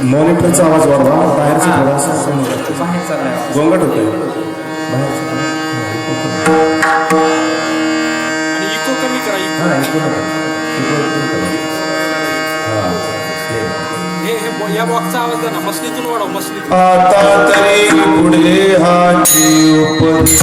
मॉनिटरचा आवाज वाढवा, बाहेरचा थोडासा गोंगाट होतोय आणि इको कमी करा. या बॉक्सचा आवाज द्या ना, मसलीतून वाढव. मसलीतून आता तरी पुढे हाची उपरी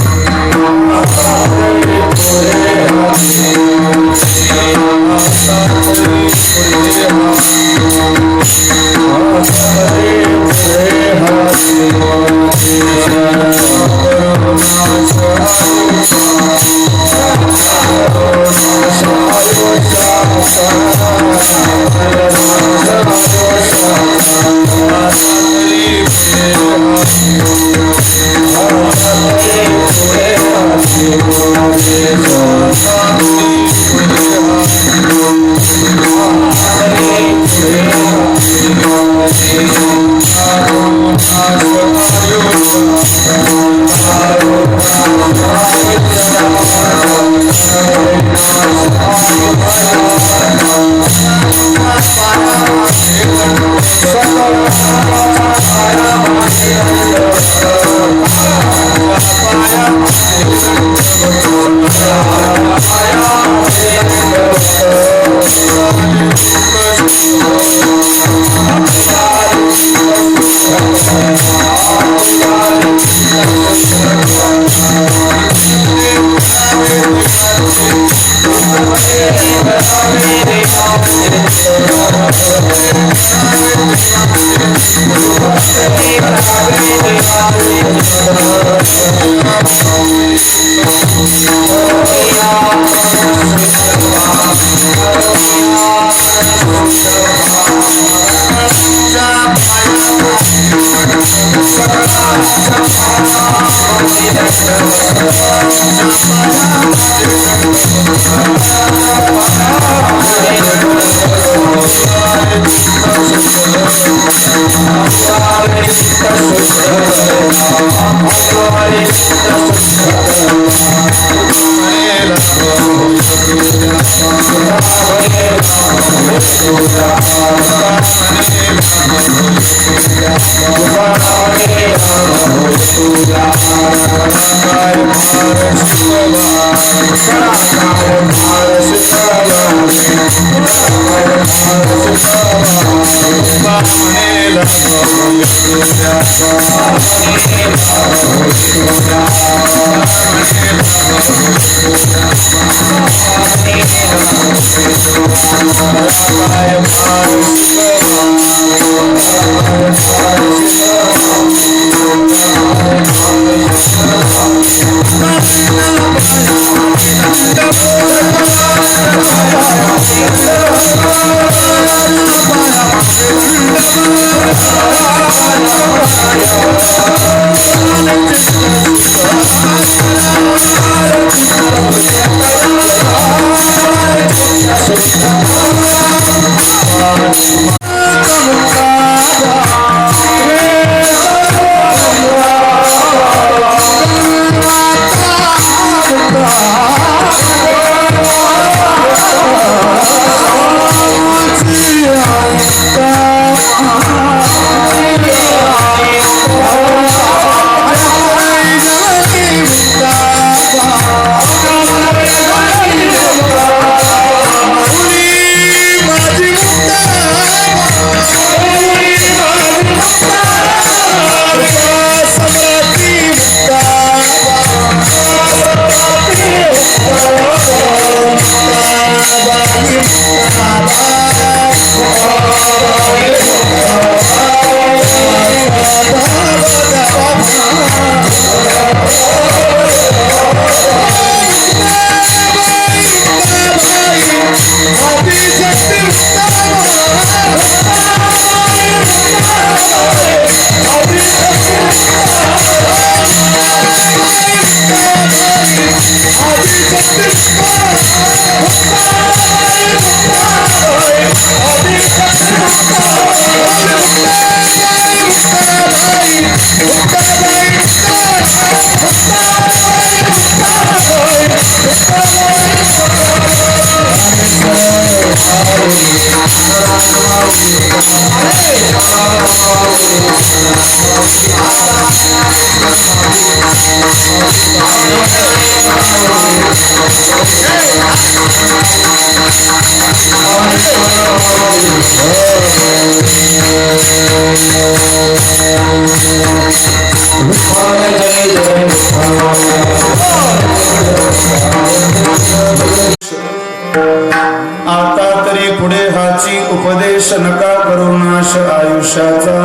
आता तरी पुढे हाची उपदेश नका करू नाश आयुष्याचा.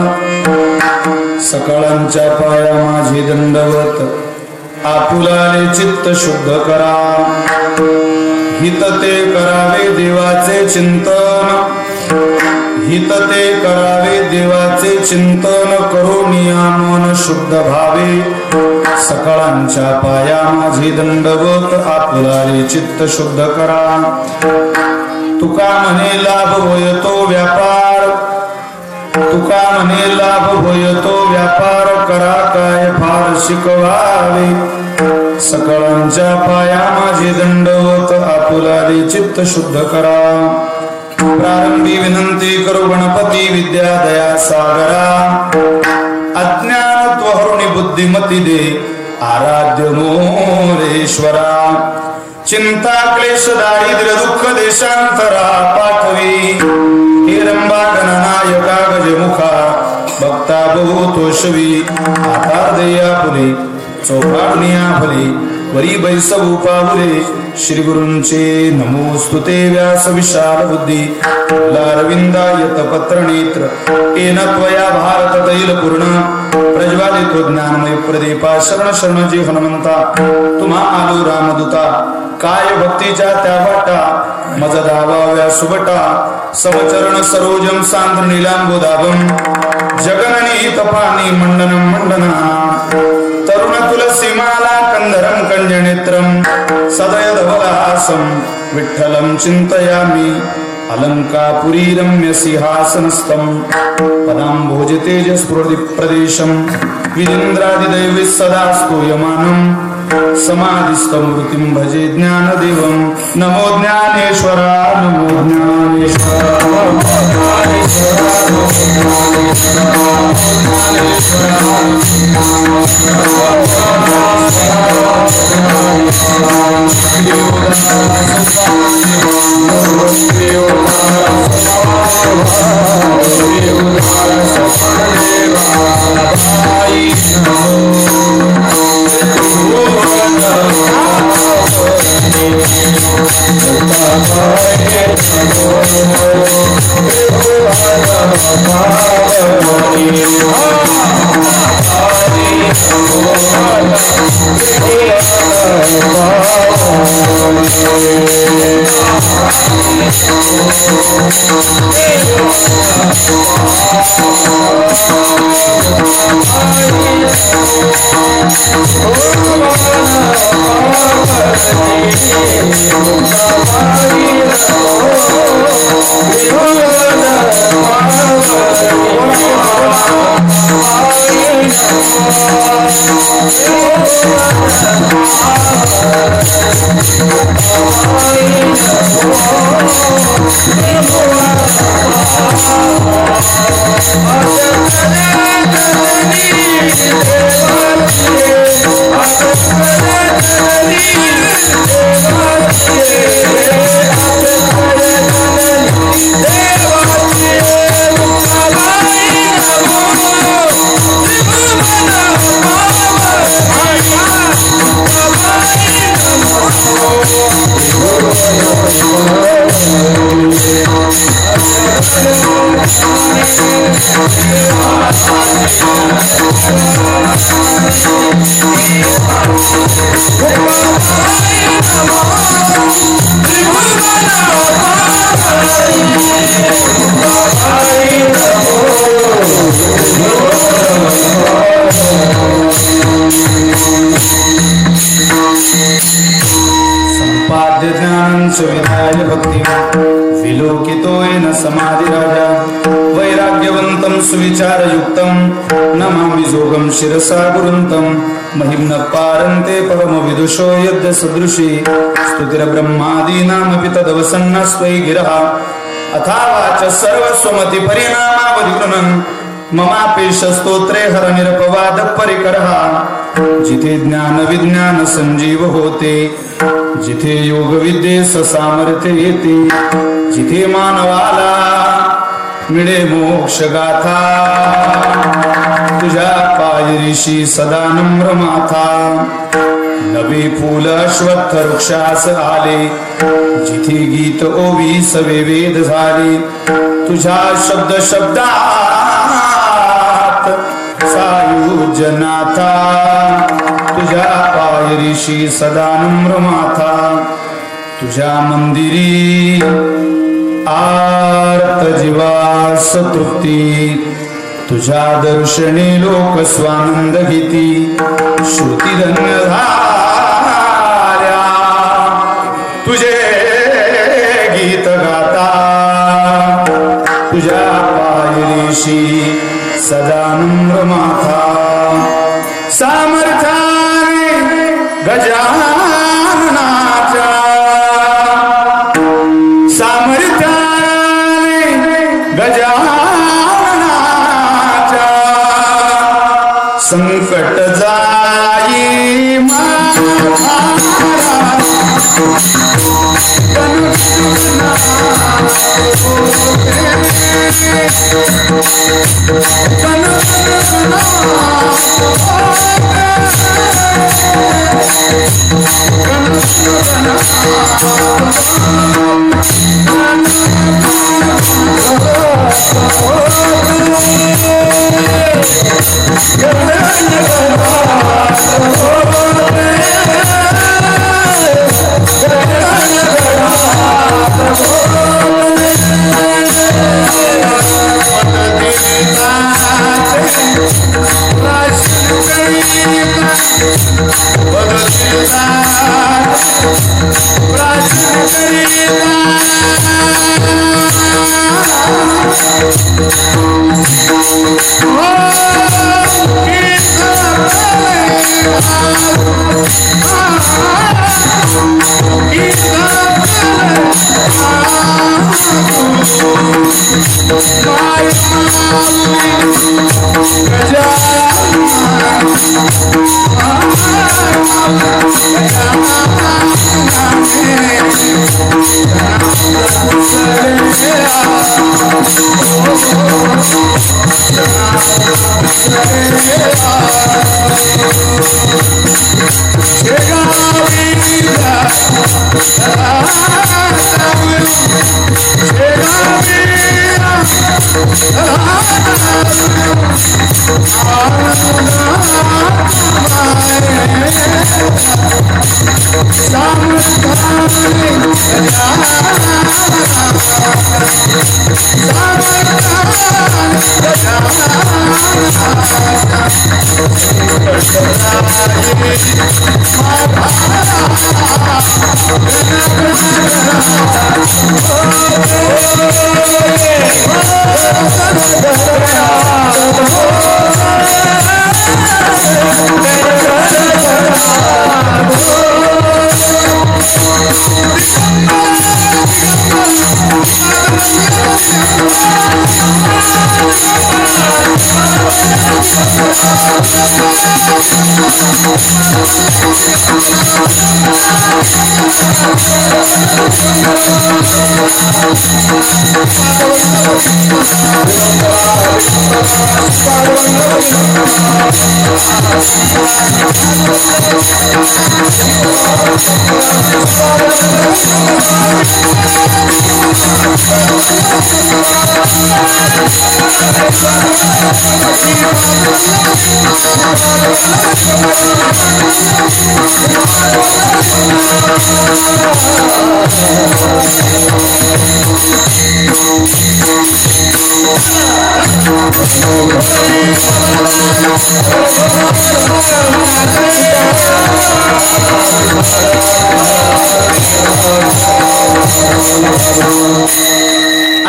सकाळांच्या पाया माझी दंडवत आपुलाले चित्त शुद्ध करा. हित ते करावे देवाचे चिंतन, हित ते करावे देवाचे चिंतन. करू निया मन शुद्ध भावे सकळांच्या पाया माझे दंडवत आपलाले चित्त शुद्ध करा तुका म्हणे लाभ होय तो व्यापार तुका म्हणे लाभ होय तो व्यापार करा काय फार शिकवावे सकळांच्या पाया माझे दंडवत आपुलाले चित्त शुद्ध करा प्रारंभी विनंती करू गणपती विद्या दया सागरा अज्ञान त्वहरुणी बुद्धिमती दे आराध्य मोरेश्वरा चिंता क्लेश दारिद्र्य दुःख देशांतरा पाठवी हिरंबा गणनायका गजमुखा भक्ता बहुतोषवी आकार देया फुले चौकाडनिया फुले वरी बैसवू पाहुले श्री गुरूंचे नमोस्तुते व्यास विशाल बुद्धी लारविंदायत पत्र नेत्र येन त्वया भारत तैल पूर्ण प्रज्वालितो ज्ञानमय प्रदीपा शरण शरण जी हनुमंता तुम्हा आलो रामदूता काय भक्तीच्या त्या वाटा मज दावाव्या सुबटा समचरण सरोजम सांद्र नीलांबोदाभम जगननी तपानी मंडनम मंडना तरुण तुलसीमाला कंदरम कंजनेत्रम सदय धवलासम विठ्ठलम चिंतयामि अलंकापुरी रम्य सिंहासनस्थम पदांभोज तेजस प्रदेशम विजेंद्रादिदैवी सदा स्तूयमानम समाधिस्थमृतिं भजे ज्ञानदेवं नमो ज्ञानेश्वरा नमो ज्ञानेश्वरा संपाद्य ज्ञानं विधाय भक्ति विलोकितोयन समाधि राजा वैराग्यवंतं सुविचारयुक्तं नमामि जोगं शिरसा गुरुन्तं महिम्न पारन्ते परमविदुषो यद्य सदृशी स्तुतिर्ब्रह्मादीनामपि तदवसन्नस्त्वयि गिरः अथावाच सर्वस्वमति परिणामावधिगृणन् ममापेश स्तोत्रे हर निरपवाद परिकरः जिथे ज्ञान विज्ञान संजीव होते जिथे योग विद्येस सामर्थ्य येते जिथे मानवाला मिळे मोक्ष गाथा तुझ्या पायरीशी सदा नम्र माथा नवी फूल अश्वत्थ वृक्षास आले जिथे गीत ओवीस वेद झाले तुझ्या शब्द शब्दात सायुज्यनाथा तुझ्या पायरीशी सदा नम्र माथा तुझ्या मंदिरी आर्त जीवास तृप्ती तुझ्या दर्शने लोक स्वानंद घेती श्रुती धन्य झाल्या तुझे गीत गाता तुझ्या पायरीशी सदा नम्र माथा सामर्थ्याने गजाननाच्या सामर्थ्याने गजाननाच्या संकट जाई माझा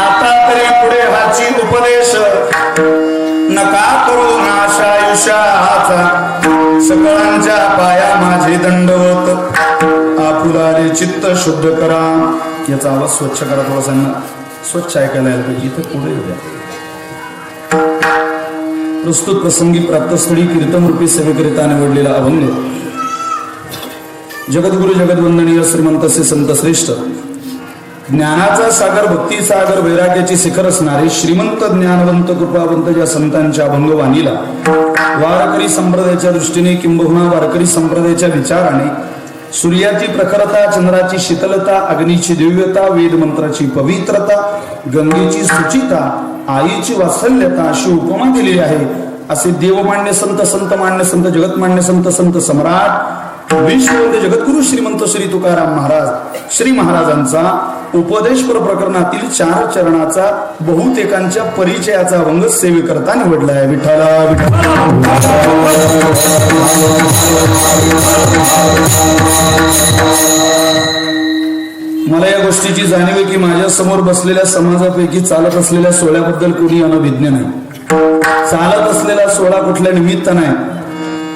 आता तरी पुढे हाची उपदेश नका करू नाशायुष्याचा सकळांच्या पाया माझे दंडवत आपुलारे चित्त शुद्ध करा. याचा आवाज स्वच्छ करा, थोडासा स्वच्छ ऐकायला यायला पाहिजे. इथं पुढे येऊ द्या. प्रस्तुत प्रसंगी प्राप्तस्थळी कीर्तनरूपी सेवेकरिता निवडलेला अभंग जगद्गुरु जगद्वंदनीय श्रीमंत श्री संत श्रेष्ठ ज्ञानाचा सागर भक्ती सागर वैराग्याची शिखर असणारे श्रीमंत ज्ञानवंत कृपावंत ज्या संतांच्या अभंगवाणीला वारकरी संप्रदायाच्या दृष्टीने किंबहुना वारकरी संप्रदायाच्या विचाराने सूर्याची प्रखरता, चंद्राची शीतलता, अग्नीची दिव्यता, वेद मंत्राची पवित्रता, गंगेची सुचिता, आईची वात्सल्यता अशी उपमा दिलेली आहे. असे देवमान्य संत, संत मान्य संत, जगतमान्य संत, संत सम्राट विश्ववंद्य जगद्गुरु श्रीमंत श्री तुकाराम महाराज श्री महाराजांचा उपदेशपर प्रकरणातील 4 चरणाचा बहुतेकांच्या परिचयाचा अभंग सेवेकरता निवडला आहे. विठ्ठला मला या गोष्टीची जाणीव आहे की माझ्या समोर बसलेल्या समाजापैकी चालत असलेल्या सोहळ्याबद्दल कोणी अनभिज्ञ नाही. चालत असलेला सोहळा कुठल्या निमित्त नाही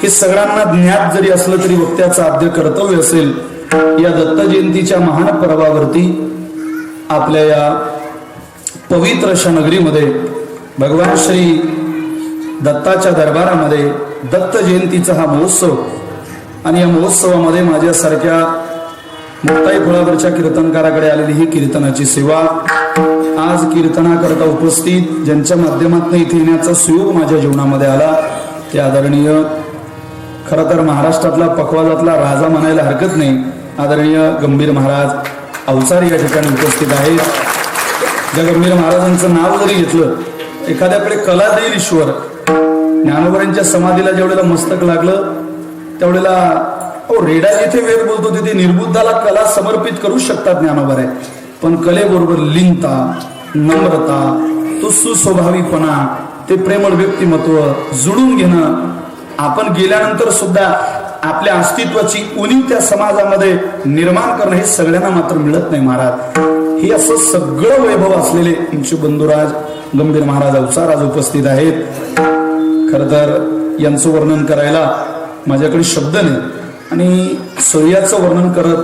हे सगळ्यांना ज्ञात जरी असलं तरी वक्त्याचं आद्य कर्तव्य असेल. या दत्त जयंतीच्या महान पर्वावरती आपल्या या पवित्र अशा नगरीमध्ये भगवान श्री दत्ताच्या दरबारामध्ये दत्त जयंतीचा हा महोत्सव आणि या महोत्सवामध्ये माझ्यासारख्या मुक्ताई फळावरच्या कीर्तनकाराकडे आलेली ही कीर्तनाची सेवा, आज कीर्तनाकरता उपस्थित ज्यांच्या माध्यमातून इथे येण्याचा सुयोग माझ्या जीवनामध्ये आला ते आदरणीय, खरं तर महाराष्ट्रातला पखवाजातला राजा म्हणायला हरकत नाही, आदरणीय गंभीर महाराज अवचार या ठिकाणी उपस्थित आहेत. ज्या गंभीर महाराजांचं नाव जरी घेतलं, एखाद्याकडे कला देईल ईश्वर. ज्ञानोबरांच्या समाधीला जेवढेला मस्तक लागलं तेवढेला रेडा जिथे वेद बोलतो तिथे निर्बुद्धाला कला समर्पित करू शकतात ज्ञानोबर आहे. पण कलेबरोबर लीनता, नम्रता, तो सुस्वभावीपणा, ते प्रेमळ व्यक्तिमत्व जुळून घेणं, आपण गेल्यानंतर सुद्धा आपल्या अस्तित्वाची उणीव त्या समाजामध्ये निर्माण करणं हे सगळ्यांना मात्र मिळत नाही महाराज. हे असं सगळं वैभव असलेले आमचे बंधुराज गंभीर महाराज अवचार आज उपस्थित आहेत. खर तर यांचं वर्णन करायला माझ्याकडे शब्द नाही आणि सूर्याचं वर्णन करत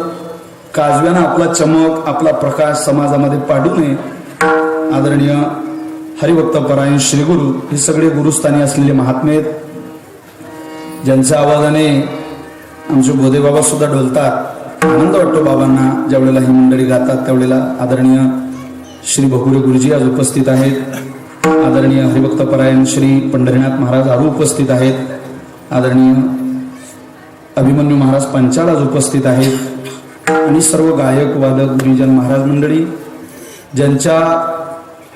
काजव्यानं आपला चमक, आपला प्रकाश समाजामध्ये पाडू नये. आदरणीय हरिभक्त परायण श्रीगुरु हे सगळे गुरुस्थानी असलेले महात्मे आहेत, ज्यांच्या आवाजाने आमचे गोदे बाबा सुद्धा डोलतात. आनंद वाटतो बाबांना ज्यावेळेला ही मंडळी गातात त्यावेळेला. आदरणीय श्री भकुरे गुरुजी आज उपस्थित आहेत. आदरणीय हरिभक्त परायण श्री पंढरीनाथ महाराज आरू उपस्थित आहेत. आदरणीय अभिमन्यू महाराज पंचाळ आज उपस्थित आहेत आणि सर्व गायक वादक गुरुजन महाराज मंडळी ज्यांच्या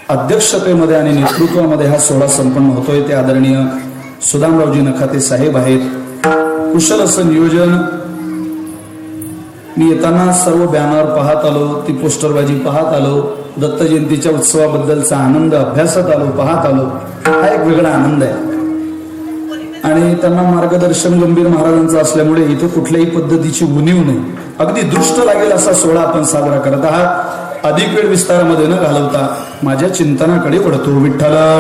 अध्यक्षतेमध्ये आणि नेतृत्वामध्ये हा सोहळा संपन्न होतोय ते आदरणीय सुदामरावजी नखाते साहेब आहेत. कुशल असं नियोजन. मी येताना सर्व बॅनर पाहत आलो, ती पोस्टरबाजी पाहत आलो, दत्त जयंतीच्या उत्सवाबद्दलचा आनंद अभ्यासात आलो, पाहत आलो. हा एक वेगळा आनंद आहे आणि त्यांना मार्गदर्शन गंभीर महाराजांचं असल्यामुळे इथे कुठल्याही पद्धतीची उणीव नाही. अगदी दृष्ट लागेल असा सोहळा आपण साजरा करत आहात. अधिक वेळ विस्तारामध्ये न घालवता माझ्या चिंतनाकडे वळतो. विठ्ठला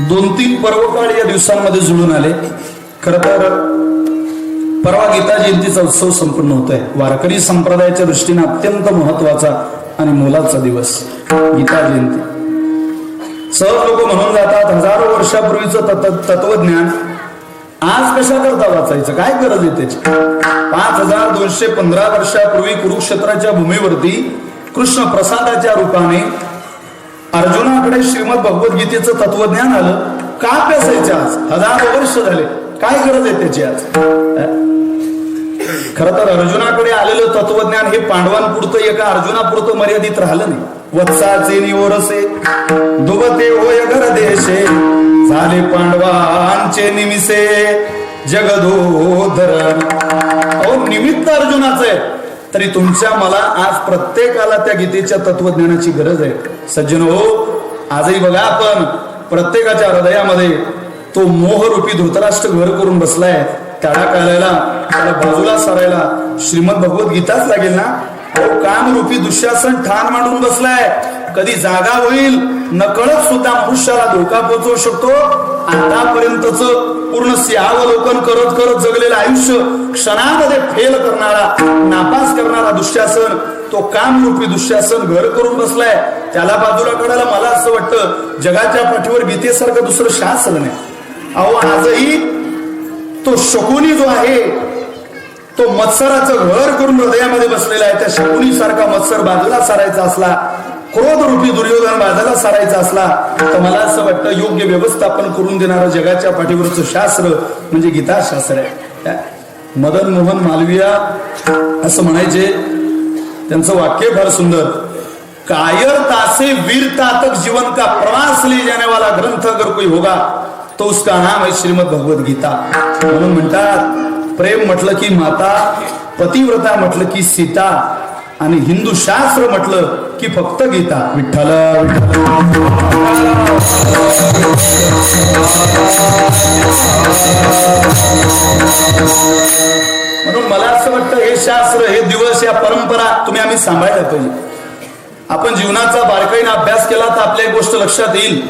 दोन तीन पर्वकाळ या दिवसांमध्ये जुळून आले. खर तर परवा गीता जयंतीचा उत्सव संपन्न होत आहे. वारकरी संप्रदायाच्या दृष्टीने अत्यंत महत्वाचा आणि मोलाचा दिवस गीता जयंती. सहज लोक म्हणून जातात हजारो वर्षापूर्वीचं तत्वज्ञान आज कशा करता वाचायचं, काय गरज आहे त्याची. 5215 वर्षापूर्वी कुरुक्षेत्राच्या भूमीवरती कृष्ण प्रसादाच्या रूपाने अर्जुनाकडे श्रीमद भगवद्गीतेचं तत्वज्ञान आलं. का अभ्यासायचे आज, हजारो वर्ष झाले, काय गरज आहे त्याची आज. खर तर अर्जुनाकडे आलेलं तत्वज्ञान हे पांडवांपुरतं एका अर्जुनापुरतं मर्यादित राहिलं नाही. वत्साचे निओरसे दुबते होय घर देशे झाले पांडवांचे निमिसे जगदोधरण. निमित्त अर्जुनाचं आहे तरी तुमच्या मला आज प्रत्येकाला त्या गीतेच्या तत्वज्ञानाची गरज आहे. सज्जन हो, आजही बघा आपण प्रत्येकाच्या हृदयामध्ये तो मोहरूपी धृतराष्ट्र घर करून बसलाय. त्याला काढायला, त्याला बाजूला सरायला श्रीमद भगवद्गीताच लागेल ना. कामरूपी दुःशासन ठाण मांडून बसलाय. कधी जागा होईल नकळत सुद्धा मनुष्याला धोका पोहोचवू शकतो. आतापर्यंतच पूर्ण सिंहावलोकन करत करत जगलेलं आयुष्य क्षणामध्ये फेल करणारा, नापास करणारा दुःशासन, तो कामरूपी दुःशासन घर करून बसलाय. त्याला बाजूला काढायला मला असं वाटतं जगाच्या पाठीवर गीतेसारखं दुसरं शास्त्र नाही. अहो आजही तो शकुनी जो आहे तो मत्सराचं घर करून हृदयामध्ये बसलेला आहे. त्या शकुनी सारखा मत्सर बाजूला सारायचा असला, क्रोध रूपी दुर्योधन बाजूला सारायचा असला तर मला असं वाटतं योग्य व्यवस्थापन करून देणारं जगाच्या पाठीवरचं शास्त्र म्हणजे गीताशास्त्र आहे. मदन मोहन मालवीय असं म्हणायचे त्यांचं वाक्य फार सुंदर. कायर तासे वीर तातक जीवन का प्रवास ले जाने वाला ग्रंथ अगर कोई होगा तो उसका नाम है श्रीमद भगवत गीता. म्हणून म्हणतात प्रेम म्हटलं की माता, पतिव्रता म्हटलं की सीता, आणि हिंदू शास्त्र म्हटलं की फक्त गीता. विठ्ठल म्हणून मला असं वाटतं हे शास्त्र, हे दिवस, या परंपरा तुम्ही आम्ही सांभाळल्या पाहिजे. आपण जीवनाचा बारकाईने अभ्यास केला तर आपल्या एक गोष्ट लक्षात येईल,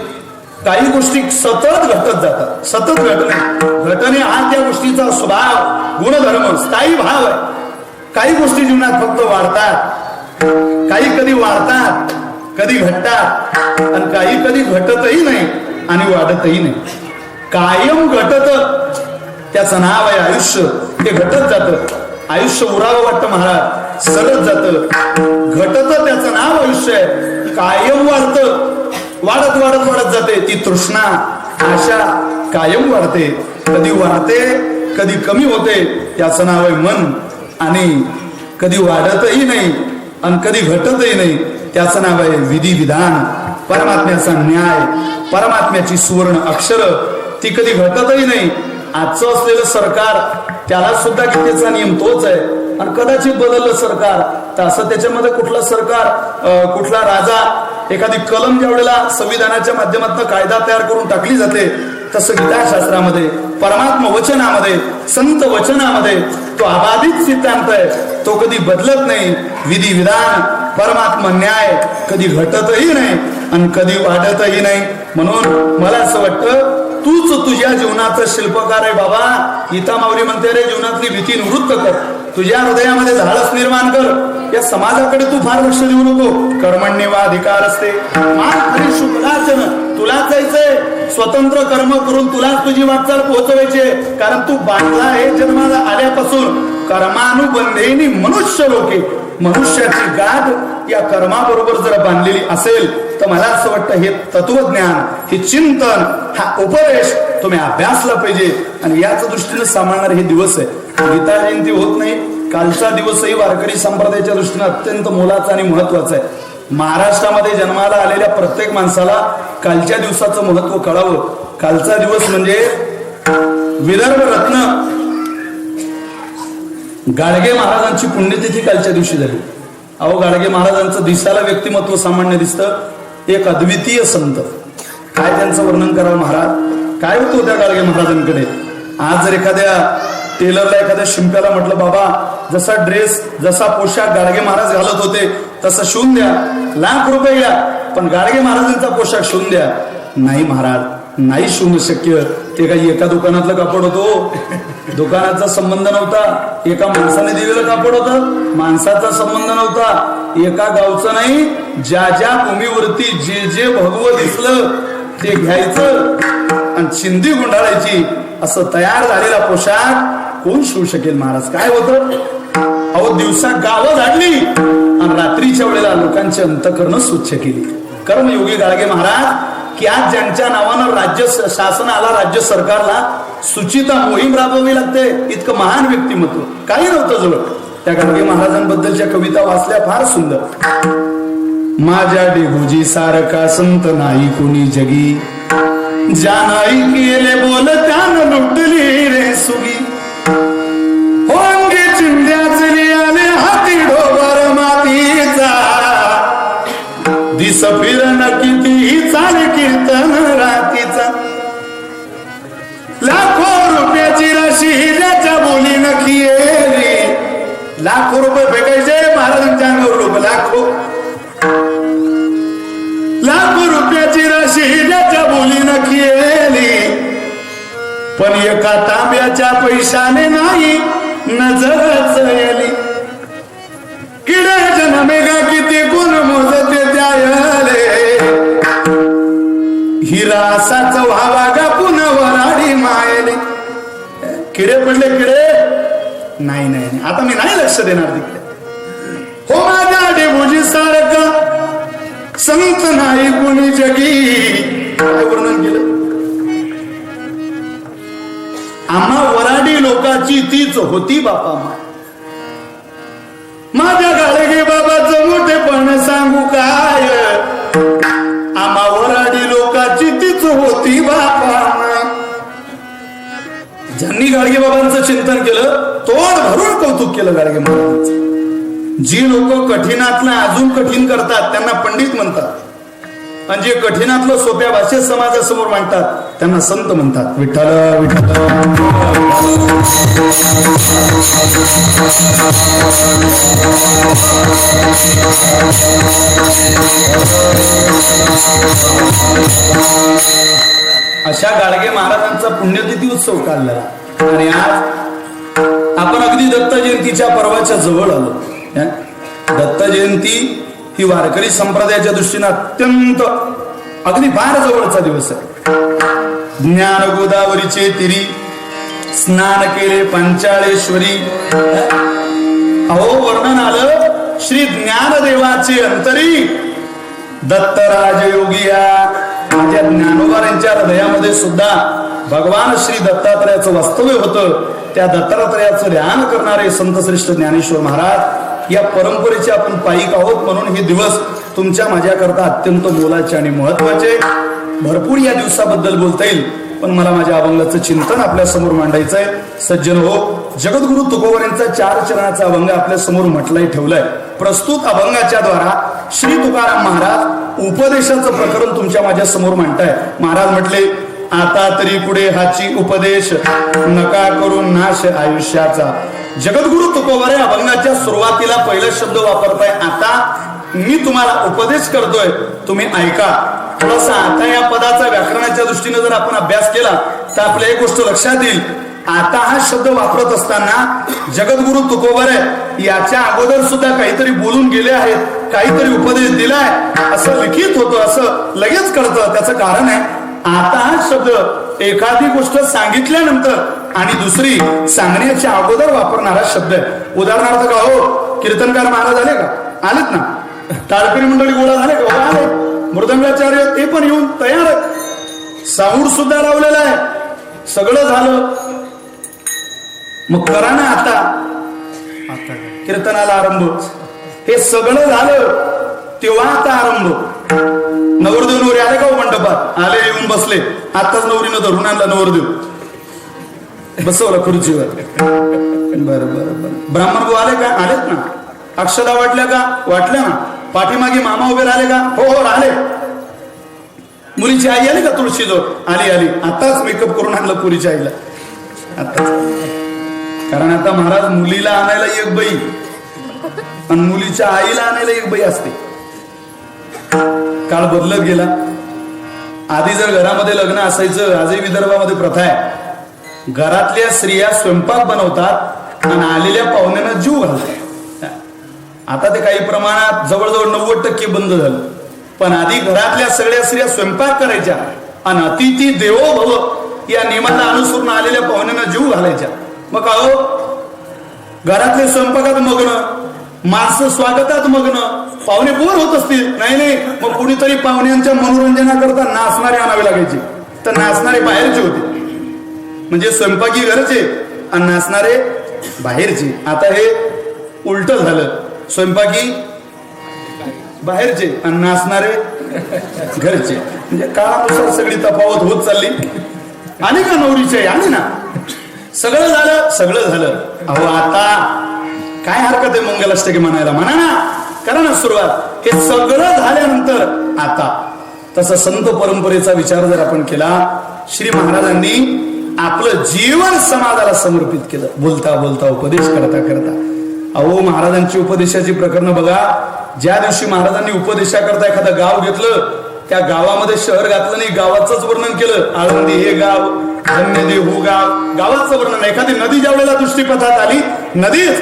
काही गोष्टी सतत घटत जातात. सतत घटने हा त्या गोष्टीचा स्वभाव, गुणधर्म, स्थायी भाव आहे. काही गोष्टी जीवनात फक्त वाढतात, काही कधी वाढतात, कधी घटतात, आणि काही कधी घटतही नाही आणि वाढतही नाही. कायम घटत त्याचं नाव आहे आयुष्य. ते घटत जात. आयुष्य उरावं वाटतं महाराज, सरत जात. घटत त्याचं नाव आयुष्य आहे. कायम वाढतं, वाढत वाढत वाढत जाते. ती तृष्णा, आशा कायम वाढते. कधी वाढते, कधी कमी होते. त्याचं नाव आहे मन. आणि कधी वाढतही नाही आणि कधी घटतही नाही. त्याचं नाव आहे विधी विधान. परमात्म्याचा न्याय, परमात्म्याची सुवर्ण अक्षर, ती कधी घटतही नाही. आजचं असलेलं सरकार, त्याला सुद्धा गीतेचा नियम तोच आहे. आणि कदाचित बदललं सरकार तर असं त्याच्यामध्ये कुठलं सरकार, कुठला राजा, एखादी कलम ज्या वेळेला संविधानाच्या माध्यमातून कायदा तयार करून टाकली जाते, तसं गीताशास्त्रामध्ये, परमात्मा वचनामध्ये, संत वचनामध्ये तो अबाधित सिद्धांत आहे. तो कधी बदलत नाही. विधी विधान, परमात्मा न्याय कधी घटतही नाही आणि कधी वाढतही नाही. म्हणून मला असं वाटतं तूच तुझ्या जीवनाचा शिल्पकार आहे बाबा. गीता माऊली म्हणते रे, जीवनातली भीती निवृत्त कर, तुझ्या हृदयामध्ये धाडस निर्माण कर. या समाजाकडे तू फार लक्ष देऊ नको. कर्मण्येवा अधिकार असते, मान हरी शुक्लाचन, तुलाच जायचंय स्वतंत्र कर्म करून, तुलाच तुझी वाटचाल पोहोचवायची. कारण तू बांधला हे जन्माला आल्यापासून कर्मानुबंधेनी मनुष्य लोके. मनुष्याची गाठ या कर्माबरोबर जर बांधलेली असेल तर मला असं वाटतं हे तत्वज्ञान, हे चिंतन, हा उपदेश तुम्ही अभ्यासला पाहिजे. आणि याच दृष्टीने सांभाळणारे हे दिवस आहे. गीता जयंती होत नाही, कालचा दिवसही वारकरी संप्रदायाच्या दृष्टीने अत्यंत मोलाचा आणि महत्वाचा आहे. महाराष्ट्रामध्ये जन्माला आलेल्या प्रत्येक माणसाला कालच्या दिवसाचं महत्व कळावं. कालचा दिवस म्हणजे विदर्भ रत्न गाडगे महाराजांची पुण्यतिथी कालच्या दिवशी झाली. अहो, गाडगे महाराजांचं दिसायला व्यक्तिमत्व सामान्य दिसतं, एक अद्वितीय संत. काय त्यांचं वर्णन करावं महाराज, काय होतं त्या गाडगे महाराजांकडे. आज जर एखाद्या टेलरला, एखाद्या शिंप्याला म्हटलं बाबा जसा ड्रेस, जसा पोशाख गाडगे महाराज घालत होते तसं शिवून द्या, लाख रुपये घ्या, पण गाडगे महाराजांचा पोशाख शिवून द्या. नाही महाराज, नाही शिवणं शक्य. ते काही एका दुकानातलं कापड होतो, दुकानाचा संबंध नव्हता. एका माणसाने दिलेलं कापड होतं, माणसाचा संबंध नव्हता. एका गावचं नाही, ज्या ज्या भूमीवरती जे जे भगवं दिसलं ते घ्यायचं आणि चिंदी गुंडाळायची. असं तयार झालेला पोशाख कोण शिवू शकेल महाराज. काय होतं, अहो दिवसा गावं झाडली आणि रात्रीच्या वेळेला लोकांची अंतकरणं स्वच्छ केली. कर्मयोगी गाडगे महाराज, की आज ज्यांच्या नावानं राज्य शासनाला, राज्य सरकारला सुचिता मोहीम राबवावी लागते, इतकं महान व्यक्तिमत्व काही नव्हतं जवळ. त्या गाडगे महाराजांबद्दलच्या कविता वाचल्या, फार सुंदर. माझ्या डेगुजी सारखा संत नाही कोणी जगी, जानाई केले बोल त्यानं लुटली रे सुगी. होंगे चिंध्याचली आले हाती ढोबर मातीचा, दिस फिरण किती चाल कीर्तन रातीचा. लाखो रुपयाची राशी ज्याच्या बोली नक्की येली. लाखो रुपये फेकायचे महाराजांच्या अंगावर लोक, लाखो लाखो रुपयाची राशी ज्याच्या बोली नक्की येली. पण एका तांब्याच्या पैशाने नाही नजरच येली. किडे जनमेगा किती गुण मोजते त्याले, हिरा असाच व्हावा गा पुन्हा वराडी मायले. किडे पडले, किडे नाही नाही, आता मी नाही लक्ष देणार तिकडे. हो माझ्या डेबुजी सारखा संत नाही कोणी जगी. काय वर्णन केलं. आम्हा वराडी लोकांची तीच होती बापा माय. माझ्या गाडगे बाबाचं मोठेपण सांगू काय, आम्हावर आडी लोकांची तीच होती बापा. ज्यांनी गाडगे बाबांचं चिंतन केलं तोड भरून कौतुक केलं गाडगे महाराजांचं. जी लोक कठीणातलं अजून कठीण करतात त्यांना पंडित म्हणतात, आणि जे कठीणातलं सोप्या भाषेत समाजासमोर मांडतात त्यांना संत म्हणतात. विठ्ठल विठ्ठल. अशा गाडगे महाराजांचा पुण्यतिथी उत्सव काढला आणि आज आपण अगदी दत्त जयंतीच्या पर्वाच्या जवळ आलो. दत्त जयंती ही वारकरी संप्रदायाच्या दृष्टीने अत्यंत अगदी फार जवळचा दिवस आहे. ज्ञान गोदावरीचे तिरी स्नान केले पांचाळेश्वरी. अहो वर्णन आलं श्री ज्ञानदेवाचे अंतरी दत्तराज योगिया. माझ्या ज्ञानोबारांच्या हृदयामध्ये सुद्धा भगवान श्री दत्तात्रयाचं वास्तव्य होतं. त्या दत्तात्रयाचं ध्यान करणारे संत श्रेष्ठ ज्ञानेश्वर महाराज या परंपरेचे आपण पायिक आहोत. म्हणून हे दिवस तुमच्या माझ्याकरता अत्यंत मोलाचे आणि महत्वाचे. भरपूर या दिवसाबद्दल बोलता येईल, पण मला माझ्या अभंगाचं चिंतन आपल्या समोर मांडायचंय. सज्जन हो, जगद्गुरु तुकोबारांचा 4 चरणाचा अभंग आपल्या समोर म्हटलाय ठेवलाय. प्रस्तुत अभंगाच्या द्वारा श्री तुकाराम महाराज उपदेशाचं प्रकरण तुमच्या माझ्या समोर मांडताय. महाराज म्हटले, आता तरी पुढे हाची उपदेश नका करून नाश आयुष्याचा. जगद्गुरु तुकोबारे अभंगाच्या सुरुवातीला पहिला शब्द वापरताय आता. मी तुम्हाला उपदेश करतोय, तुम्ही ऐका. थोडासा आता या पदाचा व्याकरणाच्या दृष्टीने जर आपण अभ्यास केला तर आपल्या एक गोष्ट लक्षात येईल. आता हा शब्द वापरत असताना जगद्गुरु तुकोबारे याच्या अगोदर सुद्धा काहीतरी बोलून गेले आहेत, काहीतरी उपदेश दिलाय असं लिखित होतं, असं लगेच कळतं. त्याचं कारण आहे आता हा शब्द एखादी गोष्ट सांगितल्यानंतर आणि दुसरी सांगण्याच्या अगोदर वापरणारा शब्द आहे. उदाहरणार्थ का हो, कीर्तनकार महाराज आले का? आलेत ना. टाळकरी मंडळी गोळा झाले का? आले. मृदंगाचार्य ते पण येऊन तयार आहेत. साऊंड सुद्धा लावलेला आहे. सगळं झालं. मग करा ना आता कीर्तनाला आरंभ. हे सगळं झालं तेव्हा आता आरंभ. नवरदेव नवरी आले का मंडपात? आले, येऊन बसले. आताच नवरीनं धरून आणला नवरदेव, बसवला खुर्चीवर. बरं बरं बरं. ब्राह्मण भाऊ आले का? आलेत ना. अक्षदा वाटल्या का? वाटल्या ना. पाठीमागे मामा उभे राहिले का? हो हो राहिले. मुलीची आई आली का तुळशीजवळ? आली आली. आताच मेकअप करून आणलं पुरीच्या आईला आताच. कारण आता महाराज मुलीला आणायला एक बाई आणि मुलीच्या आईला आणायला एक बाई असते. काळ बदलत गेला. आधी जर घरामध्ये लग्न असायचं, आजही विदर्भामध्ये प्रथा आहे, घरातल्या स्त्रिया स्वयंपाक बनवतात आणि आलेल्या पाहुण्यांना जीव घालतात. आता ते काही प्रमाणात जवळजवळ 90% बंद झालं. पण आधी घरातल्या सगळ्या स्त्रिया स्वयंपाक करायच्या आणि अतिथी देवो भव या नियमाला अनुसरून आलेल्या पाहुण्यांना जीव घालायच्या. मग का हो, घरातले स्वयंपाकात मग्न, माणसं स्वागतात मग्न, पाहुणे बोर होत असतील. नाही मग कुणीतरी पाहुण्यांच्या मनोरंजनाकरता नाचणारे आणावे लागायचे. तर नाचणारे बाहेरचे होते, म्हणजे स्वयंपाकी घरचे आणि नाचणारे बाहेरचे. आता हे उलट झालं. स्वयंपाकी बाहेरचे आणि नाचणारे घरचे. म्हणजे काळानुसार सगळी तफावत होत चालली. आणि का नवरीचे आली ना. सगळं झालं, सगळं झालं. अहो आता काय हरकत आहे मंगलाष्टकी म्हणायला? म्हणा ना, करा ना सुरुवात. हे सगळं झाल्यानंतर आता तसं संत परंपरेचा विचार जर आपण केला, श्री महाराजांनी आपलं जीवन समाजाला समर्पित केलं. बोलता बोलता, उपदेश करता करता. अहो महाराजांची उपदेशाची प्रकरण बघा. ज्या दिवशी महाराजांनी उपदेशाकरता एखादं गाव घेतलं, त्या गावामध्ये शहर घातलं नाही, गावाचंच वर्णन केलं. आळंदी हे गाव, धन्यदेव गाव, गावाचं वर्णन. एखादी नदी ज्या वेळेला दृष्टीपथात आली, नदीच.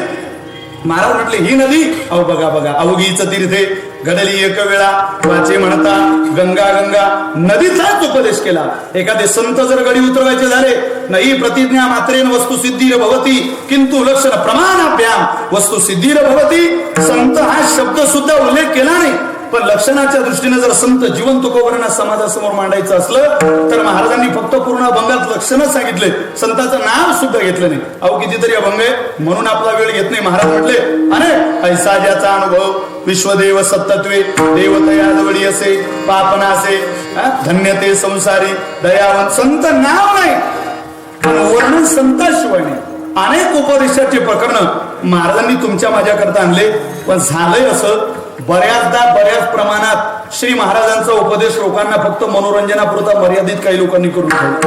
महाराज म्हटले ही नदी, अहो बघा बघा, अवघीच तीर्थे घडली एक वेळा वाचे म्हणता गंगा गंगा. नदीचाच उपदेश केला. एखादे संत जर गडी उतरवायचे झाले, नाही प्रतिज्ञा मात्रेन वस्तू सिद्धीर भवती किंतु लक्षण प्रमाणाभ्याम वस्तू सिद्धीर भवती. संत हा शब्द सुद्धा उल्लेख केला नाही, पण लक्षणाच्या दृष्टीने जर संत जीवन तुकोबरांना समाजासमोर मांडायचं असलं तर महाराजांनी फक्त पूर्ण अभंगात लक्षणं सांगितले, संताचं नाव सुद्धा घेतलं नाही. अहो कितीतरी अभंग आहे म्हणून आपला वेळ घेत नाही. महाराज म्हटले अरे ऐसा ज्याचा अनुभव विश्वदेव सत्तत्वे देवतया जवळी असे पापना असे धन्य ते संसारी दयावंत. संत नाव नाही पण वर्णन संताशिवाय नाही. अनेक उपदेशाचे प्रकरण महाराजांनी तुमच्या माझ्याकरता आणले, पण झालंय असं बऱ्याचदा बऱ्याच प्रमाणात श्री महाराजांचा उपदेश लोकांना फक्त मनोरंजनापुरता मर्यादित काही लोकांनी करून ठेवला.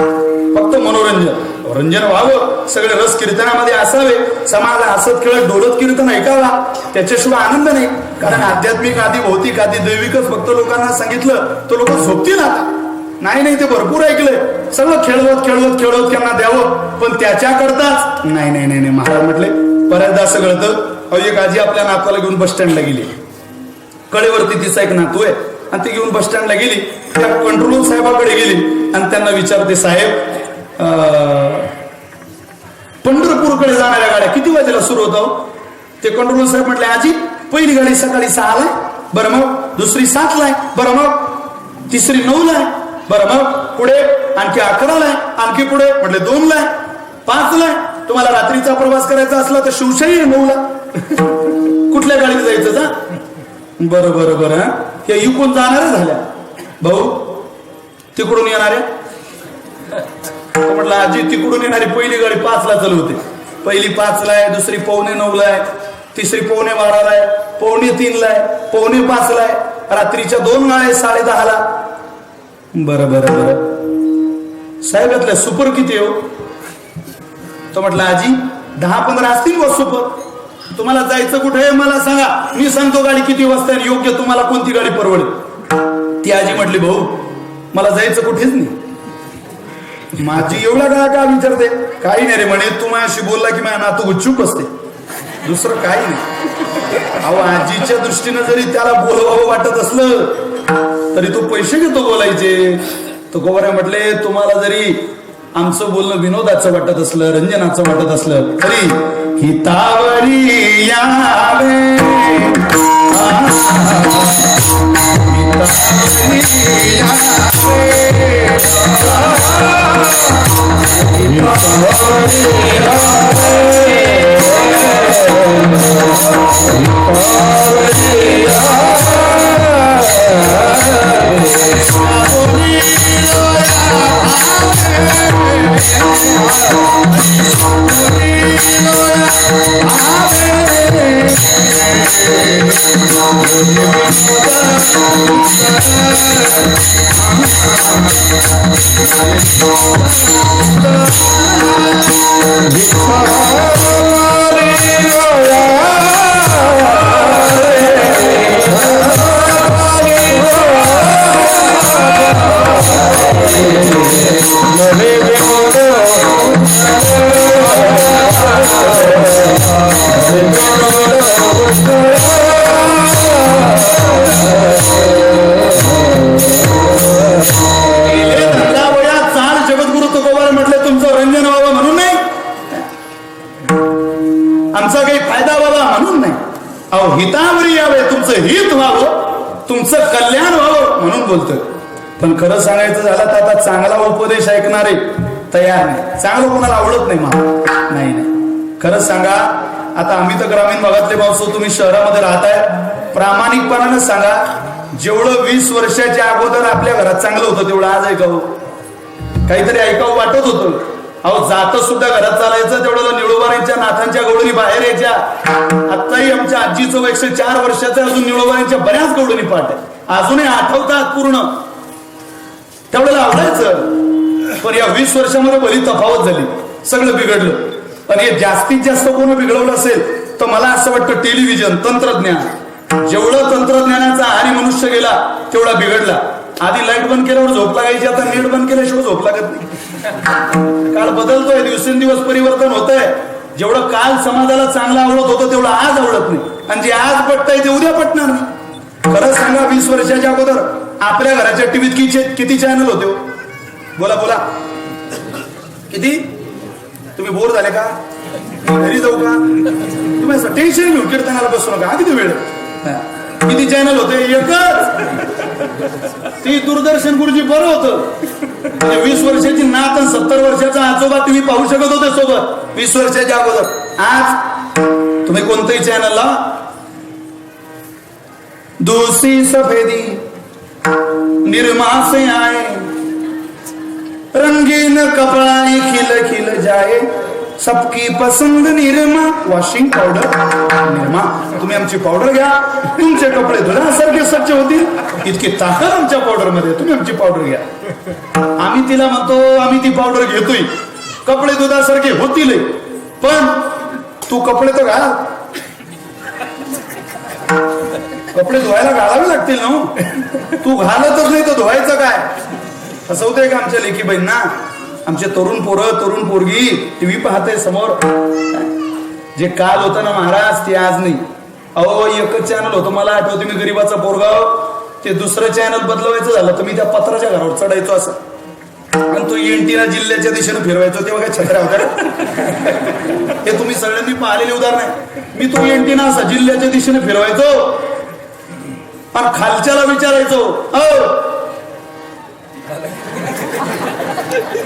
फक्त रंजन व्हावं, सगळे रस कीर्तनामध्ये असावे, समाज हसत खेळत डोलत कीर्तन ऐकावा, त्याच्याशिवाय आनंद नाही. कारण आध्यात्मिक आधी भौतिक आधी दैविकच फक्त लोकांना सांगितलं तर लोक झोपतील आता. नाही ते भरपूर ऐकलंय, सगळं खेळवत त्यांना द्यावं, पण त्याच्याकरताच नाही. महाराज म्हटले बऱ्याचदा असं कळतं. एक आजी आपल्या नातवाला घेऊन बस स्टँडला गेली, कडेवरती तिचा एक नातू आहे आणि ती घेऊन बस स्टँडला गेली. त्या कंट्रोलर साहेबाकडे गेली आणि त्यांना विचारते, साहेब पंढरपूरकडे जाणाऱ्या गाड्या किती वाजेला सुरू होतं? ते कंट्रोलर साहेब म्हटले, आजी पहिली गाडी सकाळी 6ला आहे, बरं मग दुसरी 7ला आहे, बरं मग तिसरी 9ला आहे, बरं मग पुढे आणखी 11ला आहे, आणखी पुढे म्हटले 2ला आहे, 5ला आहे. तुम्हाला रात्रीचा प्रवास करायचा असला तर शिवशाही 9ला. कुठल्या गाडीत जायचं जा? बरं हे इकडून जाणाऱ्या झाल्या भाऊ, तिकडून येणाऱ्या म्हटलं आजी तिकडून येणारी पहिली गाडी 5ला चालवते. पहिली 5ला आहे, दुसरी 8:45 आहे, तिसरी 12:45 आहे, 2:45 आहे, 5:45 आहे, रात्रीच्या 2 गाड्या 10:30ला. बरं साहेब यातल्या सुपर किती हो? तो म्हटलं आजी 10-15 असतील व सुपर. तुम्हाला जायचं कुठे आहे मला सांगा, मी सांगतो गाडी किती वाजता आहे, योग्य तुम्हाला कोणती गाडी परवडेल. ती आजी म्हटली, भाऊ मला जायचं कुठेच नाही. माझी एवढा का विचारते? काही नाही रे म्हणे, तू माझ्याशी बोलला की माझ्या नातू गुच्चूप असते, दुसरं काही नाही. अहो आजीच्या दृष्टीनं जरी त्याला बोलवावं वाटत असलं तरी तो पैसे घेतो बोलायचे. तो गोवाऱ्या म्हटले, तुम्हाला जरी आमचं बोलणं विनोदाचं वाटत असलं, रंजनाचं वाटत असलं तरी हितावरी यावे, आमचा काही फायदा व्हावा म्हणून नाही, अहो हितावरी यावे, तुमचं हित व्हावं, तुमचं कल्याण व्हावं म्हणून बोलतोय. पण खरं सांगायचं झालं तर आता चांगला उपदेश ऐकणारे तयार नाही. चांगलं कोणाला आवडत नाही नाही. खरं सांगा, आता आम्ही तर ग्रामीण भागातले माणसं, तुम्ही शहरामध्ये राहताय, प्रामाणिकपणानं सांगा, जेवढं 20 वर्षाच्या अगोदर आपल्या घरात चांगलं होतं तेवढं आज ऐकावं, काहीतरी ऐकावं वाटत होतं. अहो जात सुद्धा घरात चालायचं तेवढं निळोबाऱ्यांच्या नाथांच्या गवडणी बाहेर यायच्या. आत्ताही आमच्या आजीचं वय 104 वर्षाचं, अजून निळोबाऱ्यांच्या बऱ्याच गवडणी पाठ आहे, अजूनही आठवतात पूर्ण, तेवढ्याला आवडायचं. पण या 20 वर्षामध्ये बरी तफावत झाली, सगळं बिघडलं. पण हे जास्तीत जास्त कोण बिघडवलं असेल तर मला असं वाटतं टेलिव्हिजन, तंत्रज्ञान. जेवढं तंत्रज्ञानाचा आणि मनुष्य गेला तेवढा बिघडला. आधी लाईट बंद केल्यावर झोप लागायची, आता नेट बंद केल्याशिवाय झोप लागत नाही. काळ बदलतोय, दिवसेंदिवस परिवर्तन होत आहे. जेवढं काल समाजाला चांगलं आवडत होतं तेवढं आज आवडत नाही, आणि जे आज पटतंय ते उद्या पटणार नाही. खरं सांगा, 20 वर्षाच्या अगोदर आपल्या घराच्या टीव्हीत किती चॅनल होते? बोला किती? तुम्ही बोर झाले का? घरी जाऊ का? तुम्ही असं टेन्शन घेऊन कीर्तनाला बसू नका. किती वेळ किती चॅनल होते? एकच. ती दूरदर्शन गुरुजी बरं होतं. 20 वर्षाची नात आणि 70 वर्षाचा आजोबा तुम्ही पाहू शकत होते सोबत 20 वर्षाच्या अगोदर. आज तुम्ही कोणतंही चॅनलला दूसरी सफेदी निरमा से आए रंगीन कपड़ा खिल खिल जाए सबकी पसंद निरमा वॉशिंग पावडर निरमा. तुम्ही आमची पावडर घ्या, तुमचे कपडे धुण्यासारखे स्वच्छ होतील. इतकी ताकद आमच्या पावडर मध्ये, तुम्ही आमची पावडर घ्या. आम्ही तिला म्हणतो आम्ही ती पावडर घेतोय, कपडे धुण्यासारखे होतील, पण तू कपडे तर घाल. कपडे धुवायला घालावे लागतील ना. तू घालतच नाही तर धुवायचं काय? असं होतंय का आमच्या लेकी बहिणींना? आमचे तरुण पोरं तरुण पोरगी टीव्ही पाहते समोर. जे काल होतं ना महाराज ते आज नाही. अहो एकच चॅनल होतं, मला आठवतं मी गरीबाचा पोरगाव, ते दुसरं चॅनल बदलवायचं झालं तर मी त्या पत्राच्या घरावर चढायचो असं, आणि तो एंटीना जिल्ह्याच्या दिशेने फिरवायचो. तेव्हा काय छत्र्या होत्या? हे तुम्ही सगळ्यांनी पाहिलेले उदाहरण आहे. मी तो एंटीना असा जिल्ह्याच्या दिशेने फिरवायचो आणि खालच्याला विचारायचो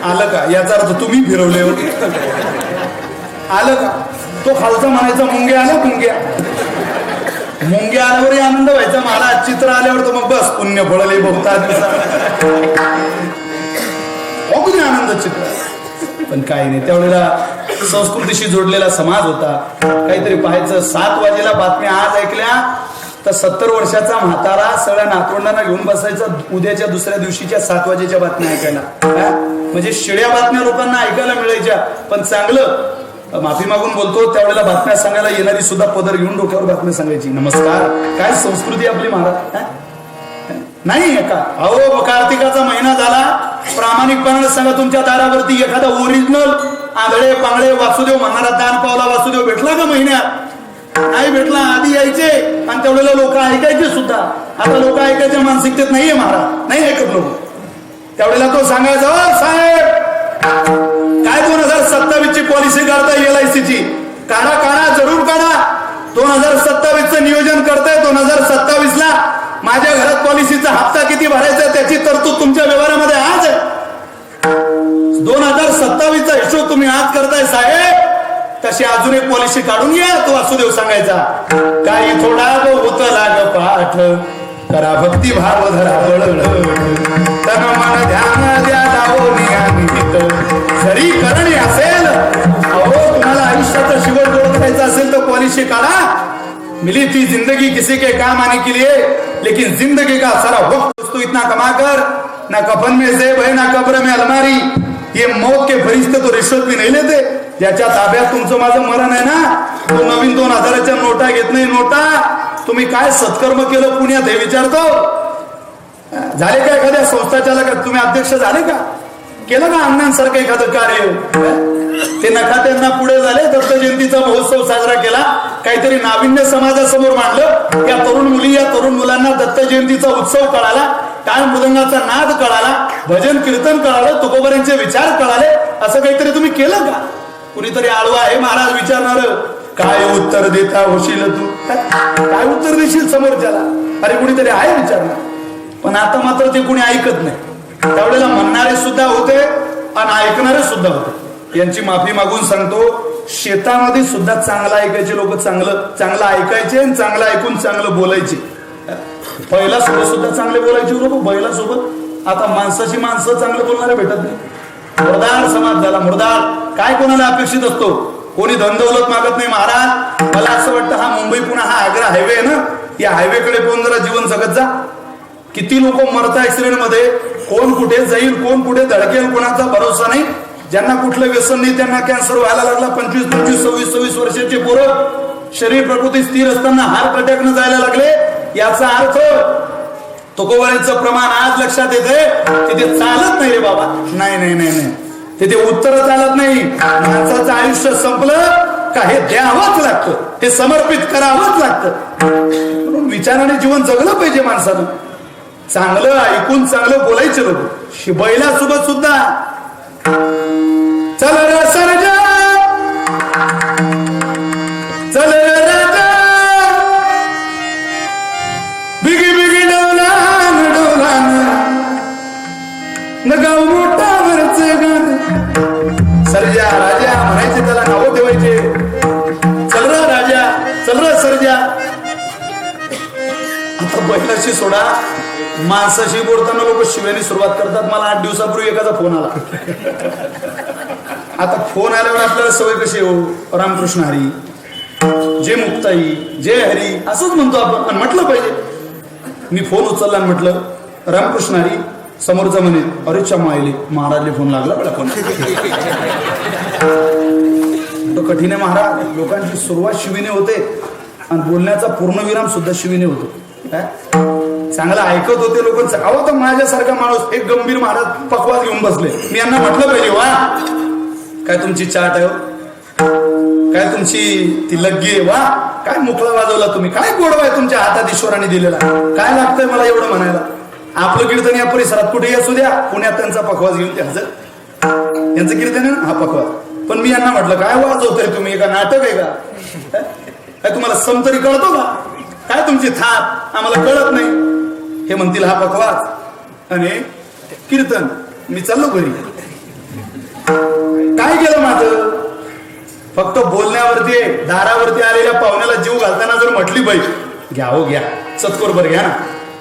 आलं का? याचा अर्थ तुम्ही फिरवले हो. आलं का? तो खालचा म्हणायचा मुंग्या आला, मुंग्या. मुंग्या आल्यावरही आनंद व्हायचा महाराज. चित्र आल्यावर तर मग बस पुण्य फळले बहुता आनंद चित्र. पण काही नाही, त्यावेळेला संस्कृतीशी जोडलेला समाज होता. काहीतरी पाहायचं. 7 वाजेला बातम्या आज ऐकल्या तर 70 वर्षाचा म्हातारा सगळ्या नातवंडांना घेऊन बसायचा उद्याच्या दुसऱ्या दिवशीच्या 7 वाजेच्या बातम्या ऐकायला. म्हणजे शिळ्या बातम्या लोकांना ऐकायला मिळायच्या. पण चांगलं, माफी मागून बोलतो, त्यावेळेला बातम्या सांगायला येणारी सुद्धा पदर घेऊन डोक्यावर बातम्या सांगायची. नमस्कार, काय संस्कृती आपली महाराज. नाही का? अहो कार्तिकाचा महिना झाला, प्रामाणिकपणाने सांगा तुमच्या दारावरती एखादा ओरिजिनल आंधळे पांगळे वासुदेव म्हणणारा दान पावला वासुदेव भेटला का महिन्यात? नाही भेटला. आधी यायचे आणि त्यावेळेला लोक ऐकायचे सुद्धा. आता लोक ऐकायच्या मानसिकतेत नाहीये महाराज, नाही ऐकत लोक. त्यावेळेला तो सांगायचा साहेब काय 2027 ची पॉलिसी काढताय LIC ची? काढा काढा, जरूर काढा. 2027 चं नियोजन करताय. 2027 ला माझ्या घरात पॉलिसीचा हप्ता किती भरायचा त्याची तरतूद तुमच्या व्यवहारामध्ये आज आहे. 2027 चा हिशोब तुम्ही आज करताय साहेब, तशी अजून एक पॉलिसी काढून घ्या. तो वासुदेव सांगायचा काही थोडा होत लाग पाठ करा भक्ती भाव धरा तन मन ध्यान द्या लावो नियमित जरी करणे असेल. अहो तुम्हाला आयुष्याचा शिवट जोड करायचा असेल तर पॉलिसी काढा. मिली थी जिंदगी किसी के काम आने के लिए, लेकिन जिंदगी का सारा वक्त तो इतना कमा कर ना कफन में जेब है ना कब्र में अलमारी. ये मौत के फरिश्ते तो रिश्वत भी नहीं लेते. ज्याच्या ताब्यात तुमचं माझं मरण आहे ना, तो नवीन 2000च्या नोटा घेत नाही. नोटा तुम्ही काय सत्कर्म केलं पुण्यात हे विचारतो. झाले का एखाद्या संस्था चालक? तुम्ही अध्यक्ष झाले का? केलं का अण्णांसारखं एखादं कार्य? ते नका त्यांना पुढे झाले. दत्त जयंतीचा महोत्सव साजरा केला, काहीतरी नाविन्य समाजासमोर मांडलं. या तरुण मुली या तरुण मुलांना दत्त जयंतीचा उत्सव कळाला, टाळ मृदंगाचा नाद कळाला, भजन कीर्तन कळालं, तुकोबारांचे विचार कळाले. असं काहीतरी तुम्ही केलं का? कुणीतरी आळवा आहे महाराज विचारणार, काय उत्तर देता होशील तू? काय उत्तर देशील समोरच्याला? अरे कुणीतरी आहे विचारणार. पण आता मात्र ते कुणी ऐकत नाही. त्यावेळेला म्हणणारे सुद्धा होते आणि ऐकणारे सुद्धा होते. यांची माफी मागून सांगतो, शेतामध्ये सुद्धा चांगलं ऐकायचे लोक चांगलं ऐकायचे आणि चांगलं ऐकून चांगलं बोलायचे. पहिला सोबत सुद्धा चांगले बोलायचे लोक बैला सोबत. आता माणसाची माणसं चांगलं बोलणारे भेटत नाही. मुर्दार समाज झाला, मुर्दार. काय कोणाला अपेक्षित असतो? कोणी धनदौलत मागत नाही महाराज. मला असं वाटतं हा मुंबई पुणे हा आग्रा हायवे आहे ना, या हायवेकडे कोण जरा जीवन जगत जा. किती लोक मरता ऍक्सिडेंट मध्ये, कोण कुठे जाईल, कोण कुठे धडकेल, कोणाचा भरोसा नाही. ज्यांना कुठलं व्यसन नाही त्यांना कॅन्सर व्हायला लागला. 25, 26 वर्षाचे पोरं शरीर प्रकृती स्थिर असताना हार्ट अटॅकनं जायला लागले. याचा अर्थ तुकोबारांचं प्रमाण आज लक्षात येते. तिथे चालत नाही रे बाबा. नाही नाही नाही नाही, तिथे उत्तर चालत नाही. माणसाचं आयुष्य संपलं का हे द्यावंच लागतं, हे समर्पित करावंच लागतं. म्हणून विचाराने जीवन जगलं पाहिजे माणसानं. चांगलं ऐकून चांगलं बोलायचं लोक. बैला सोबत सुद्धा चल रे सरजा चल रे राजा न गाव मोठावरच गाणं सर्जा राजा म्हणायचे त्याला नावं ठेवायचे. चल र राजा, चल र सर्जा. आता बैलाशी सोडा, माणसाशी बोलताना लोक शिव्याने सुरुवात करतात. मला 8 दिवसापूर्वी एखादा फोन आला. आता फोन आल्यावर आपल्याला सवय कशी हो, रामकृष्ण हरी, जे मुक्ताई, जय हरी असंच म्हणतो आपण, आणि म्हटलं पाहिजे. मी फोन उचलला आणि म्हटलं रामकृष्ण हरी. समोरचा म्हणे अरे चमाईले महाराजले फोन लागला मला फोन. तो कठीण आहे महाराज. लोकांची सुरुवात शिवीने होते आणि बोलण्याचा पूर्णविराम सुद्धा शिवीने होतो. चांगलं ऐकत होते लोक. अहो तर माझ्यासारखा माणूस एक गंभीर महाराज पकवास घेऊन बसले. मी यांना म्हटलं पाहिजे वा काय तुमची चाट आहे, काय तुमची ती लग्गी आहे, वा काय मुखला वाजवला तुम्ही, काय गोडवा आहे तुमच्या हातात ईश्वराने दिलेला, काय लागतंय मला एवढं म्हणायला. आपलं कीर्तन या परिसरात कुठेही असू द्या, पुण्यात त्यांचा पकवास घेऊन ते हजर. यांचं कीर्तन आहे हा पकवास. पण मी यांना म्हटलं काय वाजवतोय तुम्ही, का नाटक आहे का, काय तुम्हाला समतरी कळतो का, काय तुमची थाप आम्हाला कळत नाही. हे म्हणतील हा पकवास आणि कीर्तन. मी चाललो घरी. काय केलं माझं, फक्त बोलण्यावरती दारावरती आलेल्या पाहुण्याला जीव घालताना जर म्हटली बाई घ्या हो घ्या चतकोर बर घ्या ना,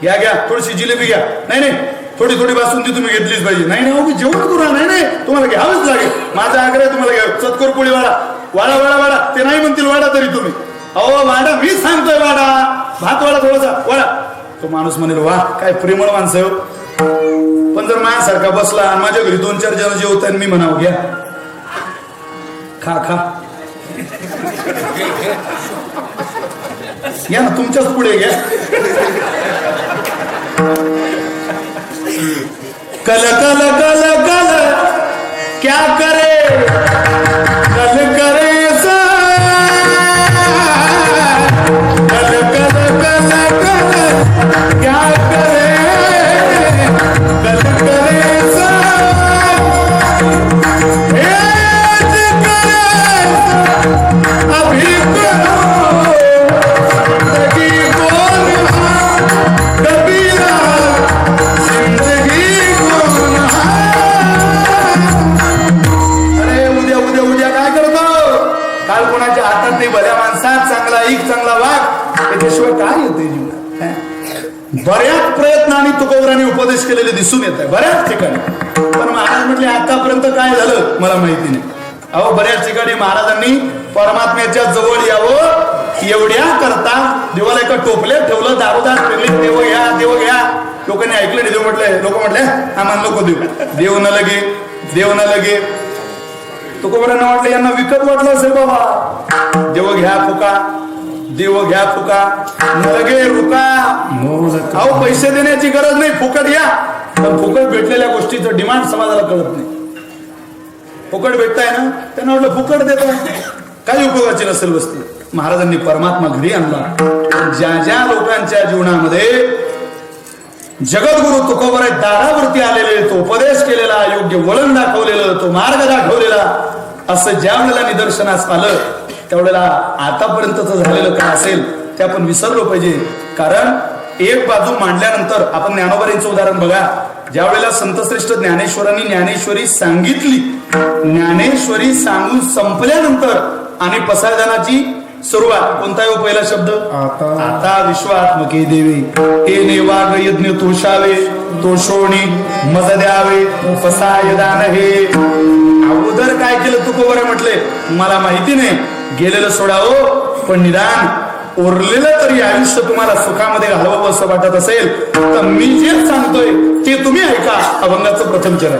घ्या घ्या थोडीशी जिलेबी घ्या, नाही नाही थोडी थोडी बासुंदी तुम्ही घेतलीच पाहिजे, नाही नाही हो जेवण करू, नाही नाही तुम्हाला घ्यावंच लागेल, माझा आग्रह तुम्हाला घ्या, चतकोर पोळी वाडा वाडा वाडा वाडा. ते नाही म्हणतील वाडा तरी तुम्ही अहो वाडा, मी सांगतोय वाडा, भात वाडा थोडासा वाडा. तो माणूस म्हणेल वा काय प्रेमळ माणसं. पण जर माझ्यासारखा बसला आणि माझ्या घरी 2-4 जण जेवत आणि मी म्हणावं घ्या खा खा, या ना तुमच्याच पुढे घ्या. कल कल कल कल क्या करे, कल करे कल कल कल कल क्या करे, कल करे अभी भल्या माणसात चांगला ऐक, चांगला वाग, त्याच्याशिवाय काय येते जीवनात. बऱ्याच प्रयत्नांनी तुकोबरांनी उपदेश केलेले दिसून येत आहे बऱ्याच ठिकाणी. पण महाराज म्हटले आतापर्यंत काय झालं मला माहिती नाही. अहो बऱ्याच ठिकाणी महाराजांनी परमात्म्याच्या जवळ यावं एवढ्या करता देवाला एका टोपल्यात ठेवलं, दारोदार फिरले, देव घ्या देव घ्या. लोकांनी ऐकलं नाही. देव म्हटले, लोक म्हटले आम्हाला नको देऊ, देव न लगे देव न लगे. तुकोबरांना वाटलं यांना विकत वाटलं असेल बाबा, देव घ्या फुका देव घ्या फुका न लगे रुका. अहो पैसे देण्याची गरज नाही, फुकट घ्या. पण फुकट भेटलेल्या गोष्टीचं डिमांड समाजाला कळत नाही. फुकट भेटताय ना, त्यांना वाटलं फुकट देत काही उपयोगाची नसेल वस्तू. महाराजांनी परमात्मा घरी आणला. ज्या ज्या लोकांच्या जीवनामध्ये जगद्गुरु तुकोबर दारावरती आलेले, तो उपदेश केलेला, योग्य वळण दाखवलेलं, तो मार्ग दाखवलेला, असं ज्या वेळेला निदर्शनास आलं त्यावेळेला आतापर्यंतच झालेलं काय असेल ते आपण विसरलो पाहिजे. कारण एक बाजू मांडल्यानंतर आपण ज्ञानोबाईंचं उदाहरण बघा. ज्या वेळेला संतश्रेष्ठ ज्ञानेश्वरांनी ज्ञानेश्वरी सांगितली, ज्ञानेश्वरी सांगून संपल्यानंतर आणि पसायदानाची सुरुवात. कोणता आहे पहिला शब्द, आता विश्वात्मके देवे हे नेवाग यज्ञ तोषावे, तोषोणी मज द्यावे, पसायदान हे. अगोदर काय केलं तुकोबरे म्हटले मला माहिती नाही, गेलेलं सोडावं, पण निदान उरलेलं तरी आयुष्य तुम्हाला सुखामध्ये घालवावं असं वाटत असेल तर मी जे सांगतोय ते तुम्ही ऐका. अभंगाचं प्रथम चरण.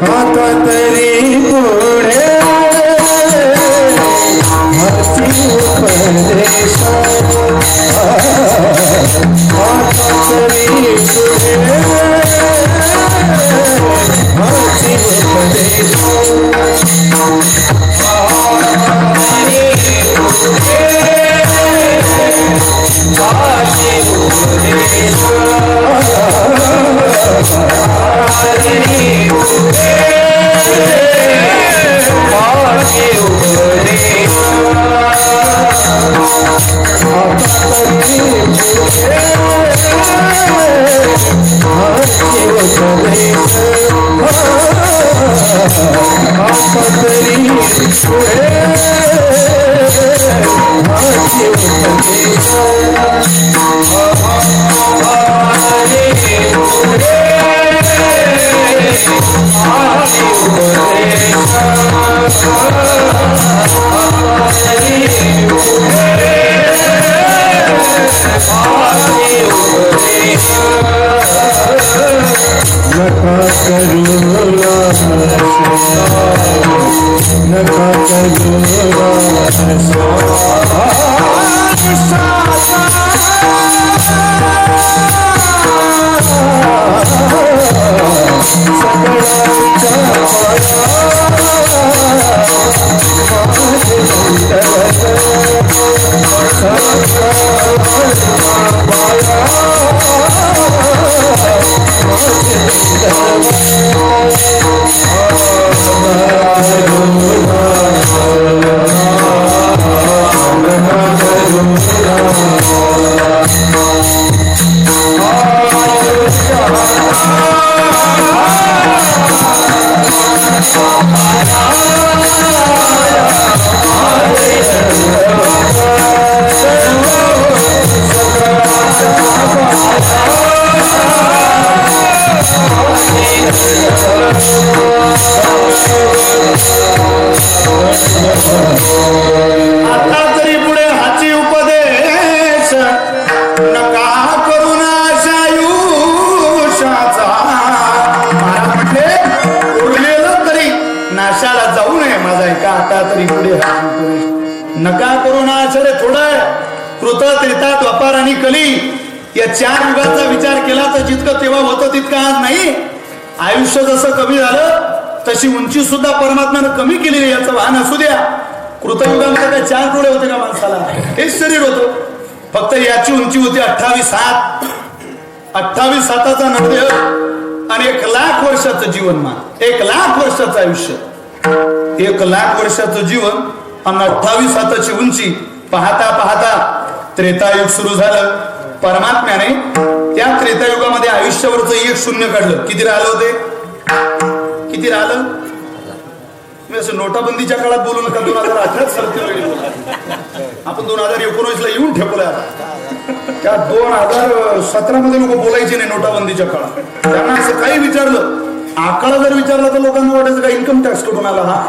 आता तरी पुढे हाची उपदेश नका करुणाच्या आयुष्याचा. महाराज म्हटले उरलेलं तरी नाशाला जाऊ नये माझा ऐका. आता तरी पुढे हाची उपदेश नका करुणाच्या रे थोडं कृत त्रेता द्वापार आणि कली या 4 युगाचा विचार केला तर जितकं तेव्हा होतं तितकं आज नाही. आयुष्य जसं कमी झालं तशी उंची सुद्धा परमात्म्यानं कमी केलेली याचं भान असू द्या. कृतयुगामध्ये काय 4 डोळे होते का माणसाला? हेच शरीर होतं. फक्त याची उंची होती 28,700. 28,700चा नरदेह आणि 1,00,000 वर्षाचं जीवनमान. 1,00,000 वर्षाचं आयुष्य, 1,00,000 वर्षाचं जीवन आणि 28,700ची उंची. पाहता पाहता त्रेतायुग सुरू झालं. परमात्म्याने त्या त्रेतायुगामध्ये आयुष्यावरचं एक शून्य काढलं. किती राहिलं होते? किती राहिलं? मी असं नोटाबंदीच्या काळात बोलू नका. 2018 सालच्या वेळी आपण 2019ला येऊन ठेवलं. त्या 2017 मध्ये लोक बोलायचे नाही नोटाबंदीच्या काळात. त्यांना असं काही विचारलं, आकडा जर विचारला तर लोकांना वाटायचं का इन्कम टॅक्स कडून आला हा.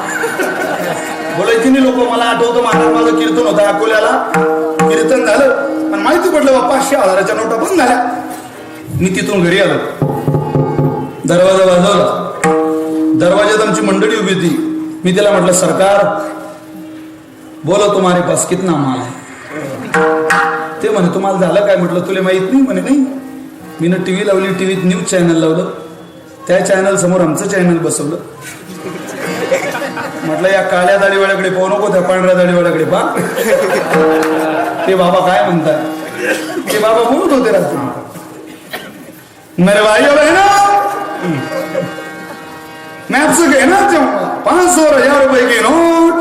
बोलायचे नाही लोक. मला आठवतं महाराज माझं कीर्तन होतं अकोल्याला. कीर्तन झालं आणि माहिती पडलं 500,000च्या नोटा बंद झाल्या. मी तिथून घरी आलो. दरवाजा वाजवला. दरवाजात आमची मंडळी उभी होती. मी त्याला म्हटलं सरकार बोलो तुम्हारे पास कितना माल है. ते म्हणे तुम्हाला झालं काय? म्हटलं तुला माहित नाही. म्हणे नाही. मी ना टीव्ही लावली. टीव्हीत न्यूज चॅनल लावलं. त्या चॅनल समोर आमचं चॅनल बसवलं. म्हटलं या काळ्या दाढीवाड्याकडे पाहू नको, त्या पांढऱ्या दाढीवाड्याकडे पहा. ते बाबा काय म्हणतात? ते बाबा बोलत होते रात्री. मेरे भाइयों बहनों, मैं आपसे कहना चाहूंगा 500 और 1000 रुपए की नोट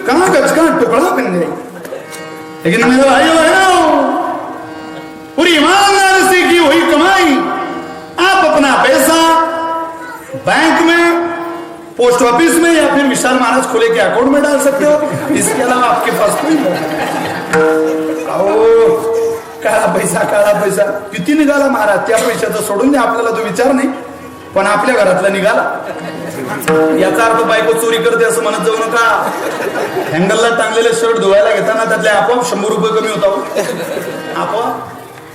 कागज का टुकड़ा बन गई. लेकिन मेरे भाइयों बहनों, पूरी ईमानदारी से की हुई कमाई आप अपना पैसा बैंक में, पोस्ट ऑफिस में या फिर विशाल महाराज खुले के अकाउंट में डाल सकते हो. इसके अलावा आपके पास कोई काळा पैसा किती निघाला महाराज? त्या पैशाचं सोडून द्या, आपल्याला तो विचार नाही. पण आपल्या घरातला निघाला. याचा अर्थ बायको चोरी करते असं म्हणत जाऊ नका. हँगलला टांगलेले शर्ट धुवायला घेताना त्यातले आपोआप 100 रुपये कमी होता. आपोआप.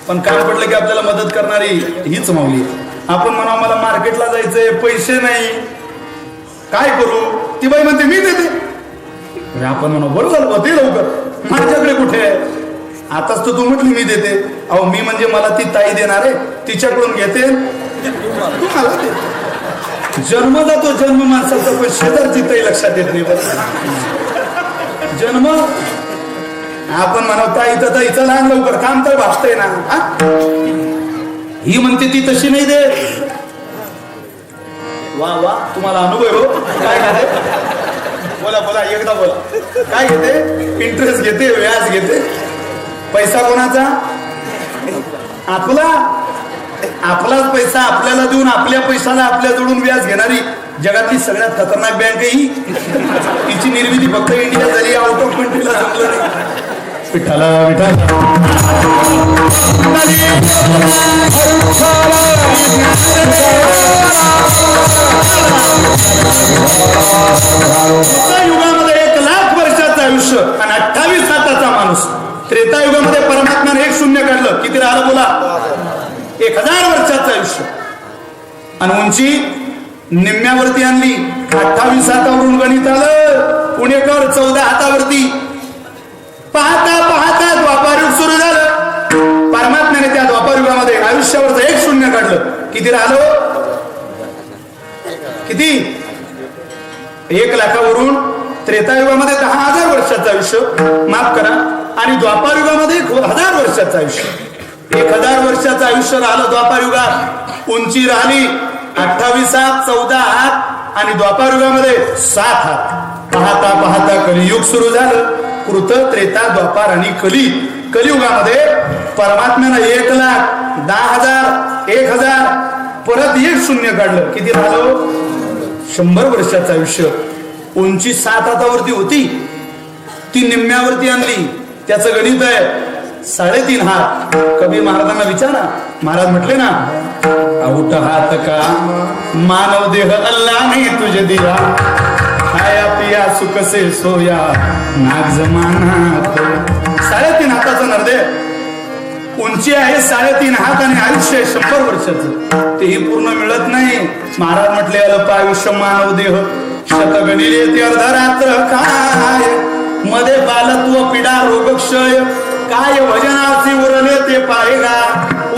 पण काम पडलं की आपल्याला मदत करणारी हीच माऊली. आपण म्हणा मला मार्केटला जायचंय, पैसे नाही, काय करू? ती बाई म्हणते मी देते. आपण म्हणा बरं झालं ते लवकर. माझ्याकडे कुठे आहे? आताच तर तू म्हटली मी देते. अहो मी म्हणजे मला ती ताई देणार आहे, तिच्याकडून घेते तुम्हाला देते. जन्म जातो जन्म माणसाचा, पण शेजारची ताई लक्षात येत नाही. जन्म आपण म्हणता इथं ताईचं लहान लवकर काम तर भासतंय ना. ही म्हणते ती तशी नाही दे. वा वा तुम्हाला अनुभव हो. काय घेते? बोला बोला एकदा बोला. काय घेते? इंटरेस्ट घेते, व्याज घेते. पैसा कोणाचा? आपला. आपलाच पैसा आपल्याला देऊन आपल्या पैशाला आपल्याजवळून व्याज घेणारी जगातली सगळ्यात खतरनाक बँक आहे ही. तिची निर्मिती फक्त इंडिया झाली, आउट ऑफ कंट्रीला जमलं नाही. विठ्ठला विठ्ठला युगामध्ये 1,00,000 वर्षाचं आयुष्य आणि 28 हाताचा माणूस. त्रेतायुगामध्ये परमात्म्याने 1 शून्य काढलं, किती राहिलं बोला? 1,000 वर्षाचं आयुष्य. आणि उंची निम्म्यावरती आणली. 28 हातावरून गणित आलं, पुणेकर 14 हातावरती. पाहता पाहता द्वापारयुग सुरू झालं. परमात्म्याने त्या द्वापारयुगामध्ये आयुष्यावरचं 1 शून्य काढलं, किती राहिलं? किती? 1 लाखावरून त्रेतायुगामध्ये 10,000 वर्षाचं आयुष्य, माफ करा, आणि द्वापारयुगामध्ये 1,000 वर्षाचं आयुष्य. 1,000 वर्षाचं आयुष्य राहिलं द्वापारयुगात. उंची राहिली 28 हात, 14 हात, आणि द्वापारयुगामध्ये 7 हात. पाहता पाहता कलियुग सुरू झालं. कृत, त्रेता, द्वापार आणि कली. कलियुगामध्ये परमात्म्यानं 1,00,000, 10,000, 1,000, परत 1 शून्य काढलं, किती राहिलं? 100 वर्षाचं आयुष्य. उंची 7 हातावरती होती, ती निम्म्यावरती आणली. त्याचं गणित आहे 3.5 हात. कबीर महाराजांना विचारा, महाराज म्हटले ना, आउट हात का मानव देह अल्लाने तुझे दिया, खाया पिया सुख से सोया नाग जमाना. 3.5 हाताचं नरदे. उंची आहे 3.5 हात आणि आयुष्य आहे 100 वर्षाचं. तेही पूर्ण मिळत नाही. महाराज म्हटले अल्प आयुष्य मानव देह शतगणिले येते अर्धरात्र काय, मध्ये बालत्व पीडा रोगक्षय, काय भजनाची उरले ते पाहिगा,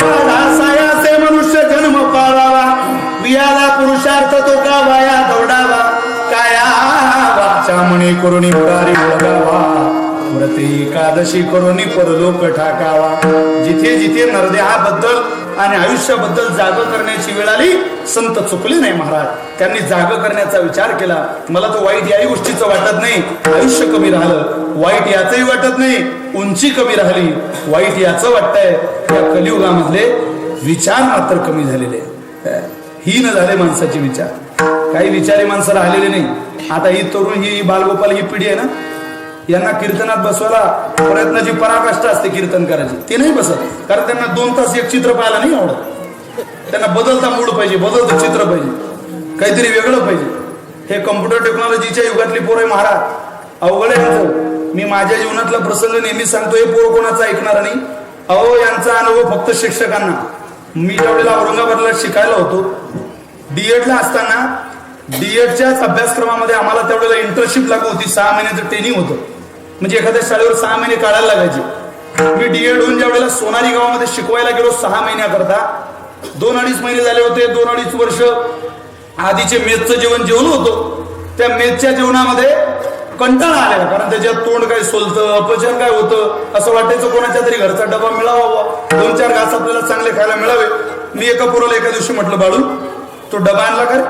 वाढा सायाचे मनुष्य जन्म पाळावा, वियाला पुरुषार्थ तो का वाया दौडावा, काया वाचा म्हणे करुणी मुरारी ओळगावा, व्रते एकादशी करुणी परलोक ठाकावा. जिथे जिथे नरदेहाबद्दल आणि आयुष्याबद्दल जाग करण्याची वेळ आली, संत चुकले नाही महाराज. त्यांनी जाग करण्याचा विचार केला. मला तो वाईट याही गोष्टीचं वाटत नाही, आयुष्य कमी राहिलं, वाईट याचंही वाटत नाही, उंची कमी राहिली, वाईट याचं वाटतंय. या कलियुगामधले विचार मात्र कमी झालेले, हीन झाले माणसाचे विचार. काही विचारी माणसं राहिलेले नाही. आता ही तरुण, ही बालगोपाल, ही पिढी आहे ना, यांना कीर्तनात बसवायला प्रयत्नाची पराकाष्ठा असते कीर्तन करायची, ते नाही बसत. कारण त्यांना 2 तास एक चित्र पाहायला नाही आवडत. त्यांना बदलता मूड पाहिजे, बदलतं चित्र पाहिजे, काहीतरी वेगळं पाहिजे. हे कम्प्युटर टेक्नॉलॉजीच्या युगातली पोरं आहे महाराज, अवघड आहे यांचं. मी माझ्या जीवनातला प्रसंग नेहमी सांगतो, हे पोर कोणाचा ऐकणार नाही. अहो, यांचा अनुभव फक्त शिक्षकांना. मी ज्यावेळेला औरंगाबादला शिकायला होतो, डीएडला असताना, डीएडच्याच अभ्यासक्रमामध्ये आम्हाला त्यावेळेला इंटर्नशिप लागू होती. 6 महिन्याचं ट्रेनिंग होतं. म्हणजे एखाद्या शाळेवर 6 महिने काढायला लागायचे. मी डीएड होऊन ज्यावेळेला सोनारी गावामध्ये शिकवायला गेलो 6 महिन्याकरता, 2-2.5 महिने झाले होते. 2-2.5 वर्ष आधीचे मेसचं जेवण जेवण होतं. त्या मेसच्या जेवणामध्ये कंटाळा आलेला, कारण त्याच्यात तोंड काय सोलतं, अपचन काय होतं, असं वाटायचं कोणाच्या तरी घरचा डबा मिळावा, 2-4 घास आपल्याला चांगले खायला मिळावे. मी एका पोराला एका दिवशी म्हटलं, बाळू तो डबा आणला का रे?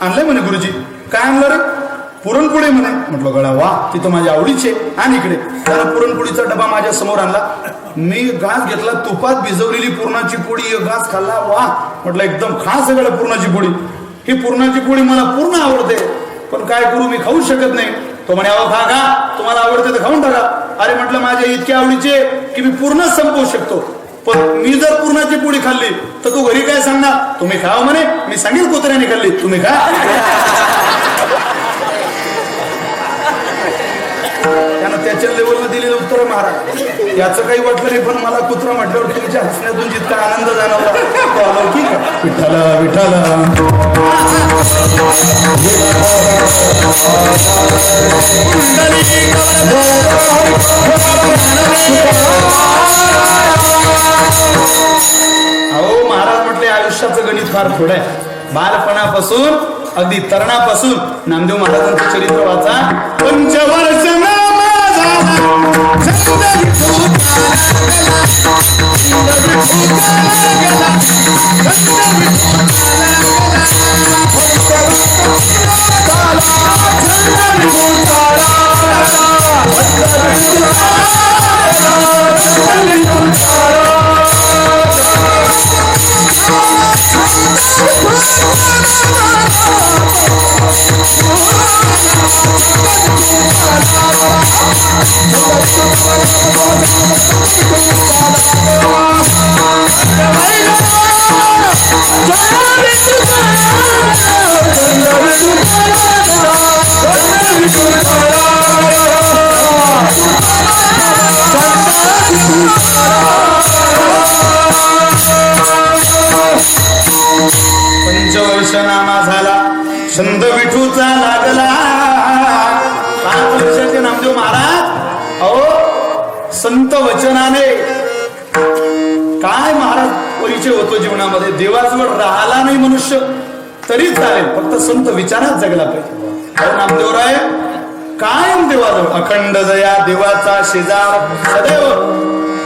आणलाय म्हणे गुरुजी. काय आणलं रे? पुरणपोळी म्हणे. म्हटलं गळा वा, ती तर माझ्या आवडीचे. आणि इकडे त्यानं पुरणपोळीचा डबा माझ्या समोर आणला. मी घास घेतला, तुपात भिजवलेली पुरणाची पोळी, एक घास खाल्ला. वा म्हटलं, एकदम खास सगळं पुरणाची पोळी. ही पुरणाची पोळी मला पूर्ण आवडते, पण काय करू, मी खाऊ शकत नाही. तो म्हणे, अहो खा खा, तुम्हाला आवडते तर खाऊन टाका. अरे म्हटलं, माझ्या इतके आवडीचे की मी पूर्ण संपवू शकतो, पण मी जर पुरणाची पोळी खाल्ली तर तू घरी काय सांगणार? तुम्ही खावा म्हणे. मी सांगेल कुत्र्याने खाल्ली, तुम्ही खा. त्यानं त्याच्या लेवलला दिलेलं उत्तर महाराज. याचं काही वाटलं नाही, पण मला कुत्रा म्हटल्यावर तुमच्या हसण्यातून जितका आनंद जाणवला तो अलौकिक. विठ्ठला विठ्ठला अहो, महाराज म्हटले आयुष्याचं गणित फार थोडं आहे. बालपणापासून अगदी तरुणापासून नामदेव महाराजांचं चरित्र वाचा. 5 वर्ष Oh नामा झाला संत विठूचा लागला. 5 वर्षाचे नामदेव महाराज अहो संत वचनाने काय महाराज परिचय होतो जीवनामध्ये. देवाजवळ राहिला नाही मनुष्य तरी चालेल, फक्त संत विचारात जगला पाहिजे. नामदेवराय कायम देवाजवळ अखंड दया देवाचा शेजार सदैव.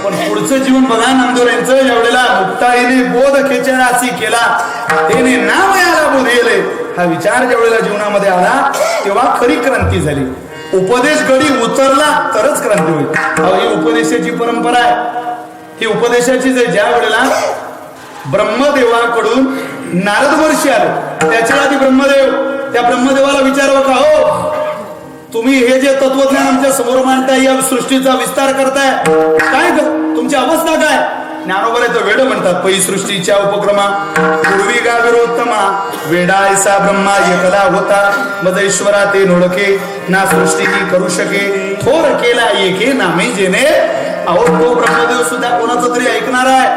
पण पुढचं जीवन बघा नामदेवरायांचं. ज्यावेळेला मुक्ताईने बोध खेचरासी केला त्याने नाम याला बोध येले हा विचार ज्यावेळेला जीवनामध्ये आला तेव्हा खरी क्रांती झाली. उपदेश गडी उतरला तरच क्रांती होईल. ही उपदेशाची परंपरा आहे. ही उपदेशाची ज्या वेळेला ब्रह्मदेवाकडून नारद वर्षी आले त्याच्या आधी ब्रह्मदेव त्या ब्रह्मदेवाला विचारावं का हो तुम्ही हे जे तत्वज्ञान आमच्या समोर मांडताय या सृष्टीचा विस्तार करताय काय तुमची अवस्था काय. ज्ञानोबराचं वेड म्हणतात पै सृष्टीच्या उपक्रमा पूर्वी गा विरोत्तमा वेडायसा ब्रह्मा एकला होता मज ईश्वरा ते नोळखे ना सृष्टी करू शके थोर केला एके नामे जेने. अहो तो ब्रह्मदेव सुद्धा कोणाचं तरी ऐकणार आहे.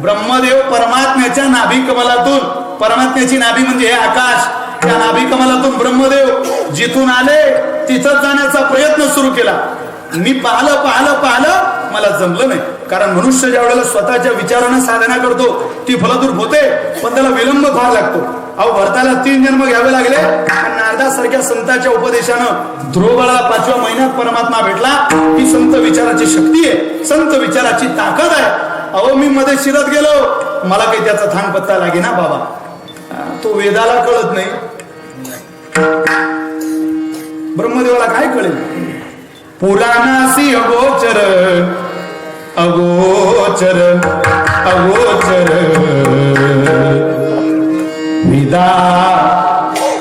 ब्रह्मदेव परमात्म्याच्या नाभी कमलातून परमात्म्याची नाभी म्हणजे हे आकाश त्या नाभी कमलातून ब्रह्मदेव जिथून आले तिथं जाण्याचा प्रयत्न सुरू केला. मी पाहिलं मला जमलं नाही. कारण मनुष्य ज्या वेळेला स्वतःच्या विचारानं साधना करतो ती फलद्रूप होते पण त्याला विलंब व्हावा लागतो. अहो भरताला 3 जन्म घ्यावे लागले आणि नारदासारख्या संतांच्या उपदेशानं ध्रुवबाळाला 5व्या महिन्यात परमात्मा भेटला. ही संत विचाराची शक्ती आहे, संत विचाराची ताकद आहे. अहो मी मध्ये शिरत गेलो मला काही त्याचा थांग पत्ता लागे ना बाबा. तो वेदाला कळत नाही ब्रह्मदेवाला काय कळेल. पुराणासी अगोचर अगोचर अगोचर विदा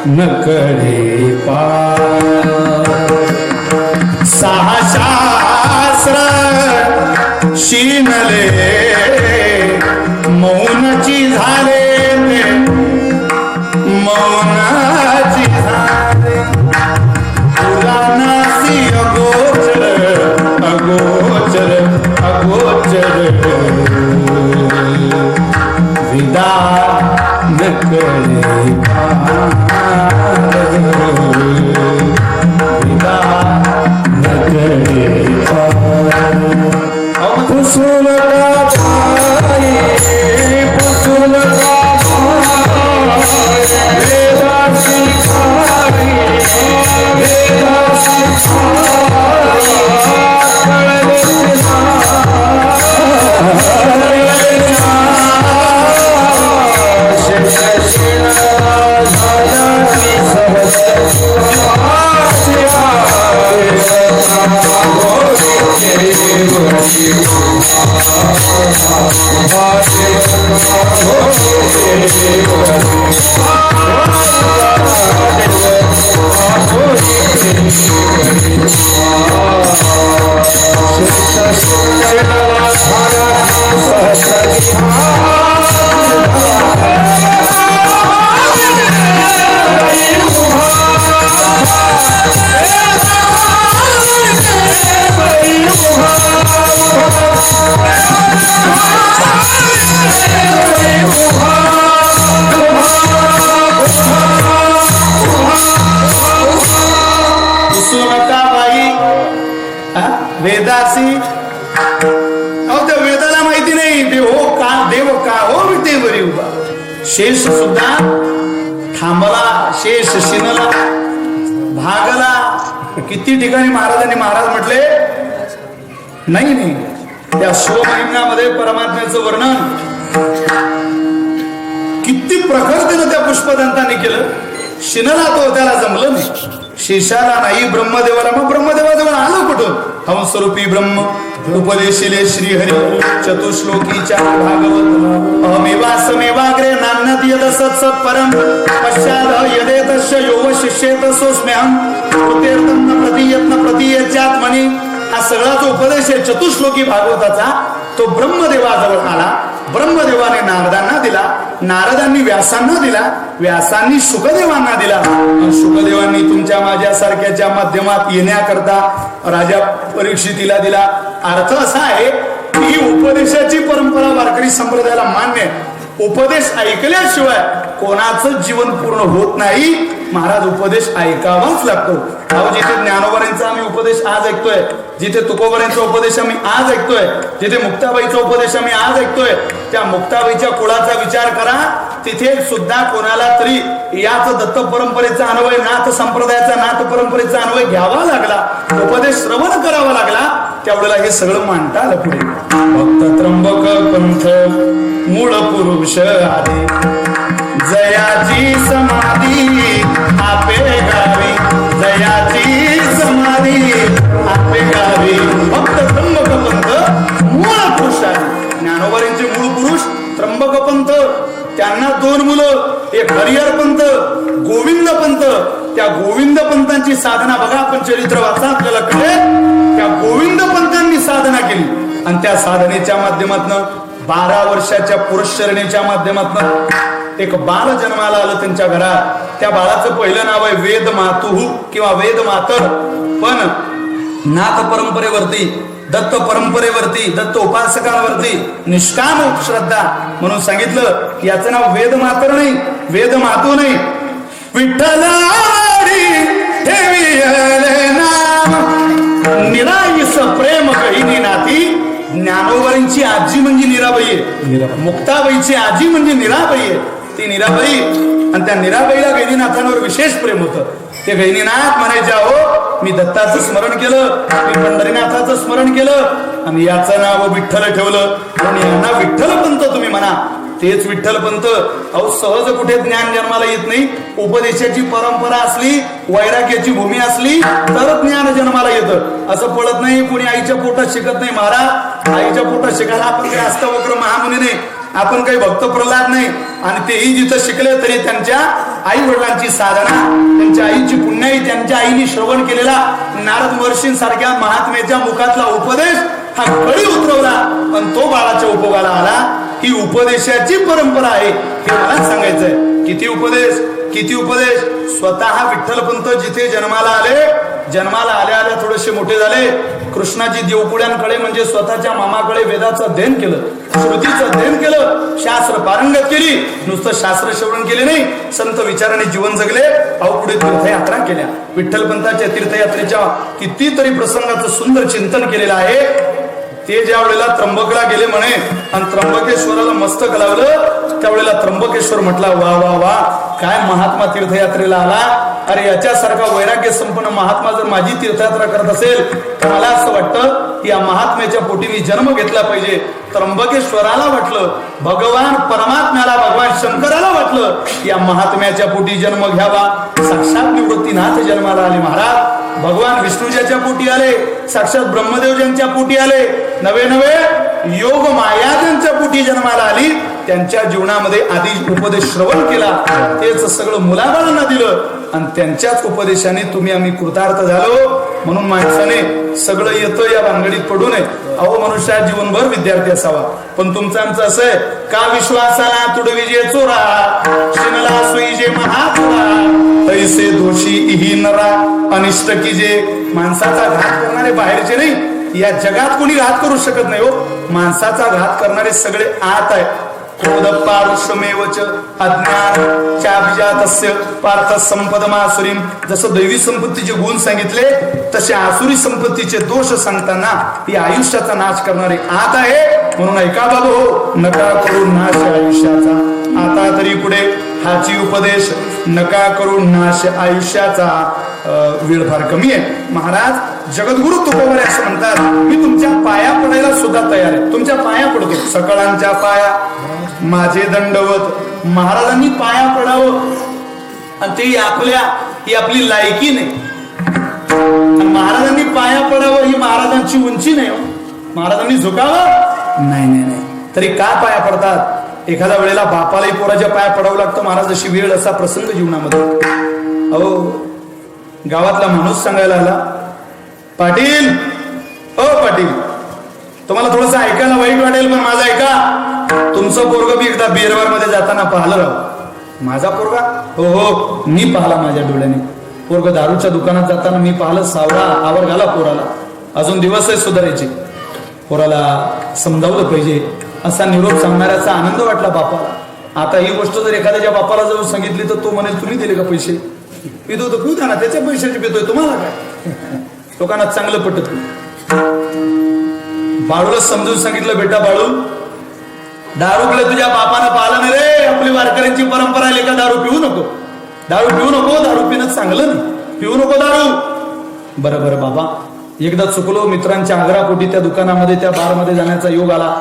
न करे सहा शास्त्र शिनले मौनाची झाले मौनाची झाले. पुराणासी अगोचर अगोचर अगोचर विदा न करे विदा न करे पुसूल पुसूल वेदासी. अहो त्या वेदाला माहिती नाही देव का हो विटेवरी उभा. शेष सुद्धा थांबला, शेष शिनला, भागला. किती ठिकाणी महाराजांनी महाराज म्हटले नाही त्या शिवमहिम्यामध्ये परमात्म्याचं वर्णन किती प्रखरतेनं त्या पुष्पदंतांनी केलं. शिनला तो त्याला जमलं नाही, शेषाला नाही, ब्रह्मदेवाला. मग ब्रह्मदेवाजवळ आलं कुठून. हंसरूपी ब्रह्म उपदेशिले श्रीहरी चतुश्लोकीच्या भागवत अमेवासमेवाग्रे नान्यत यदसत्स परम पश्चाद यदेतस्य योग शिष्येत सोस्म्यहं कृतेर्तन प्रतीयत्न प्रतीयत्यात्मनि. हा सगळा जो उपदेश आहे चतुश्लोकी भागवताचा तो ब्रह्मदेवाजवळ आला. ब्रह्मदेवाने नारदांना दिला, नारदांनी व्यासांना दिला, व्यासांनी शुकदेवांना दिला. शुकदेवांनी तुमच्या माझ्यासारख्याच्या माध्यमात येण्याकरता राजा परीक्षितीला दिला. अर्थ असा आहे की उपदेशाची परंपरा वारकरी संप्रदायाला मान्य आहे. उपदेश ऐकल्याशिवाय कोणाचं जीवन पूर्ण होत नाही. महाराज उपदेश ऐकावाच लागतो. अहो जिथे ज्ञानोबाईंचा आम्ही उपदेश आज ऐकतोय, जिथे तुकोबाईंचा उपदेश आम्ही आज ऐकतोय, जिथे मुक्ताबाईचा उपदेश आम्ही आज ऐकतोय, त्या मुक्ताबाईच्या कुळाचा विचार करा. तिथे सुद्धा कोणाला तरी याच दत्त परंपरेचा अन्वय, नाथ संप्रदायाचा, नाथ परंपरेचा अन्वय घ्यावा लागला, उपदेश श्रवण करावा लागला. त्यावेळेला हे सगळं मांडता आलं पुढे. भक्त त्र्यंबक पंथ मूळ पुरुष आदि, जयाची समाधी आपे गावी, जयाची समाधी आपे गावी. भक्त त्र्यंबक पंथ मूळ पुरुष आहे. ज्ञानोबाईंचे मूळ पुरुष त्र्यंबक पंथ. त्यांना 2 मुलं, एक हरिहर पंत, गोविंद पंत. त्या गोविंद पंतांची साधना बघा, आपण चरित्र वाचा आपल्याला कळेल. त्या गोविंद पंतांनी साधना केली आणि त्या साधनेच्या माध्यमातून 12 वर्षाच्या पुरुषरणीच्या माध्यमातून एक बाळ जन्माला आलं त्यांच्या घरात. त्या बाळाचं पहिलं नाव आहे वेद मातुहू किंवा वेद मातर. पण नाथ परंपरेवरती, दत्त परंपरेवरती, दत्त उपासकांवरती निष्काम श्रद्धा म्हणून सांगितलं की याचं नाव वेद मातर नाही, वेद मातू नाही. विठ्ठलारी ठेविले नाम, निराईस प्रेम कहिनी नाती. ज्ञानोबाईंची आजी म्हणजे निराबाई आहे, मुक्ताबाईची आजी म्हणजे निराबाई आहे. ती निराबाई आणि त्या निराबाईला गैनीनाथांवर विशेष प्रेम होतं. ते गैनीनाथ म्हणायचे, अहो मी दत्ताचं स्मरण केलं, मी पंढरीनाथाचं स्मरण केलं आणि याचं नाव विठ्ठल ठेवलं आणि यांना विठ्ठल पंत तुम्ही म्हणा. तेच विठ्ठल पंत. अहो सहज कुठे ज्ञान जन्माला येत नाही. उपदेशाची परंपरा असली, वैराग्याची भूमी असली तर ज्ञान जन्माला येतं. असं पडत नाही. कोणी आईच्या पोटात शिकत नाही. महाराज आईच्या पोटात शिकायला आपण काही अष्टवक्र महामुनी नाही, आपण काही भक्त प्रल्हाद नाही. आणि तेही जिथं शिकले तरी त्यांच्या आई वडिलांची साधना, त्यांच्या आईची पुण्याई, त्यांच्या आईने श्रवण केलेला नारद महर्षींसारख्या महात्म्याच्या मुखातला उपदेश हा कळी उतरवला आणि तो बाळाच्या उपयोगाला आला. ही उपदेशाची परंपरा आहे हे मला सांगायचंय. किती उपदेश, किती उपदेश. स्वतः विठ्ठलपंत जिथे जन्माला आले, जन्माला आल्या आल्या थोडेसे मोठे झाले. कृष्णाजी देवपुड्यांकडे म्हणजे स्वतःच्या मामाकडे वेदाचं अध्ययन केलं, श्रुतीचं अध्ययन केलं, शास्त्र पारंगत केली. नुसतं शास्त्र श्रवण केले नाही, संत विचाराने जीवन जगले. अहो पुढे तीर्थयात्रा केल्या. विठ्ठलपंताच्या तीर्थयात्रेच्या कितीतरी प्रसंगाचं सुंदर चिंतन केलेलं आहे. ते ज्या वेळेला त्र्यंबकला गेले म्हणे आणि त्र्यंबकेश्वराला मस्तक लावलं, त्यावेळेला त्र्यंबकेश्वर म्हटला, वा वा वा, काय महात्मा तीर्थयात्रेला आला. अरे याच्यासारखा वैराग्य संपन्न महात्मा जर माझी तीर्थयात्रा करत असेल तर मला असं वाटतं की या महात्म्याच्या पोटी मी जन्म घेतला पाहिजे. त्र्यंबकेश्वराला वाटलं, भगवान परमात्म्याला, भगवान शंकराला वाटलं या महात्म्याच्या पोटी जन्म घ्यावा. साक्षात निवृत्तीनाथ जन्माला आले महाराज. भगवान विष्णूच्या पोटी आले, साक्षात ब्रह्मदेवजांच्या पोटी आले, नवे नवे योग मायाजांच्या पोटी जन्माला आली. त्यांच्या जीवनामध्ये आधी उपदेश श्रवण केला, तेच सगळं मुलाबाळांना दिलं आणि त्यांच्याच उपदेशाने तुम्ही आम्ही कृतार्थ झालो. म्हणून माणसाने सगळं येतं या भानगडीत पडू नये. अहो मनुष्या जीवनभर विद्यार्थी असावा. पण तुमचं आमचं असं आहे का विश्वासाला तुडविजे चोरा, शिनला सुईजे महाचोरा, तैसे दोषी इही नरा अनिष्ट कीजे. माणसाचा घात करणारे बाहेरचे नाही, या जगात कोणी घात करू शकत नाही. हो माणसाचा घात करणारे सगळे आत आहे. क्रोधपारुषमेवच अज्ञान चाभिजातस्य पार्थ संपदमासुरीम. जसं दैवी संपत्तीचे गुण सांगितले तसे आसुरी संपत्तीचे दोष सांगताना ही आयुष्याचा नाश करणारे आत आहे. म्हणून ऐका बाबू हो, नका करू नाश आयुष्याचा. आता तरी पुढे हाची उपदेश, नका करू नाश आयुष्याचा. वेळ फार कमी आहे. महाराज जगद्गुरु तुकोबाई असं म्हणतात, मी तुमच्या पाया पडायला सुद्धा तयार आहे. तुमच्या पाया पडतो, सकळांच्या पाया माझे दंडवत. महाराजांनी पाया पडावं आणि ते ही आपली लायकी नाही. महाराजांनी पाया पडावं ही महाराजांची उंची नाही. महाराजांनी झुकावं नाही नाही नाही. तरी का पाया पडतात? एखाद्या वेळेला बापालाही पोराच्या पाया पडावं लागतं. महाराज अशी वेळ, असा प्रसंग जीवनामध्ये. अहो गावातला माणूस सांगायला आला, पाटील ओ पाटील, तुम्हाला थोडस ऐकायला वाईट वाटेल पण माझं ऐका. तुमचं पोरग मी एकदा बेरवार मध्ये जाताना पाहिलं राव. माझा पोरगा? हो हो, मी पाहिला माझ्या डोळ्याने. पोरग दारूच्या दुकानात जाताना मी पाहिलं. सावरा आवर घाला पोराला, अजून दिवस आहे सुधारायचे, पोराला समजावलं पाहिजे असा निरोप सांगणाऱ्याचा आनंद वाटला बापाला. आता ही गोष्ट जर एखाद्याच्या बापाला जाऊन सांगितली तर तो म्हणेल तुम्ही दिले का पैसे? पितो तर पिऊ द्या ना, त्याच्या पैशाचे पितोय, तुम्हाला काय? लोकांना चांगलं पटत नाही. बाळूला समजून सांगितलं, बेटा बाळू, दारूकडे तुझ्या बापानं पाहिलं नाही रे. आपली वारकऱ्यांची परंपरा आहे का दारू पिऊ नको, दारू पिऊ नको, दारू पिणं चांगलं नाही, पिऊ नको दारू. बरं बरं बाबा, एकदा चुकलो, मित्रांच्या आग्रहापोटी त्या दुकानामध्ये त्या बारमध्ये जाण्याचा योग आला.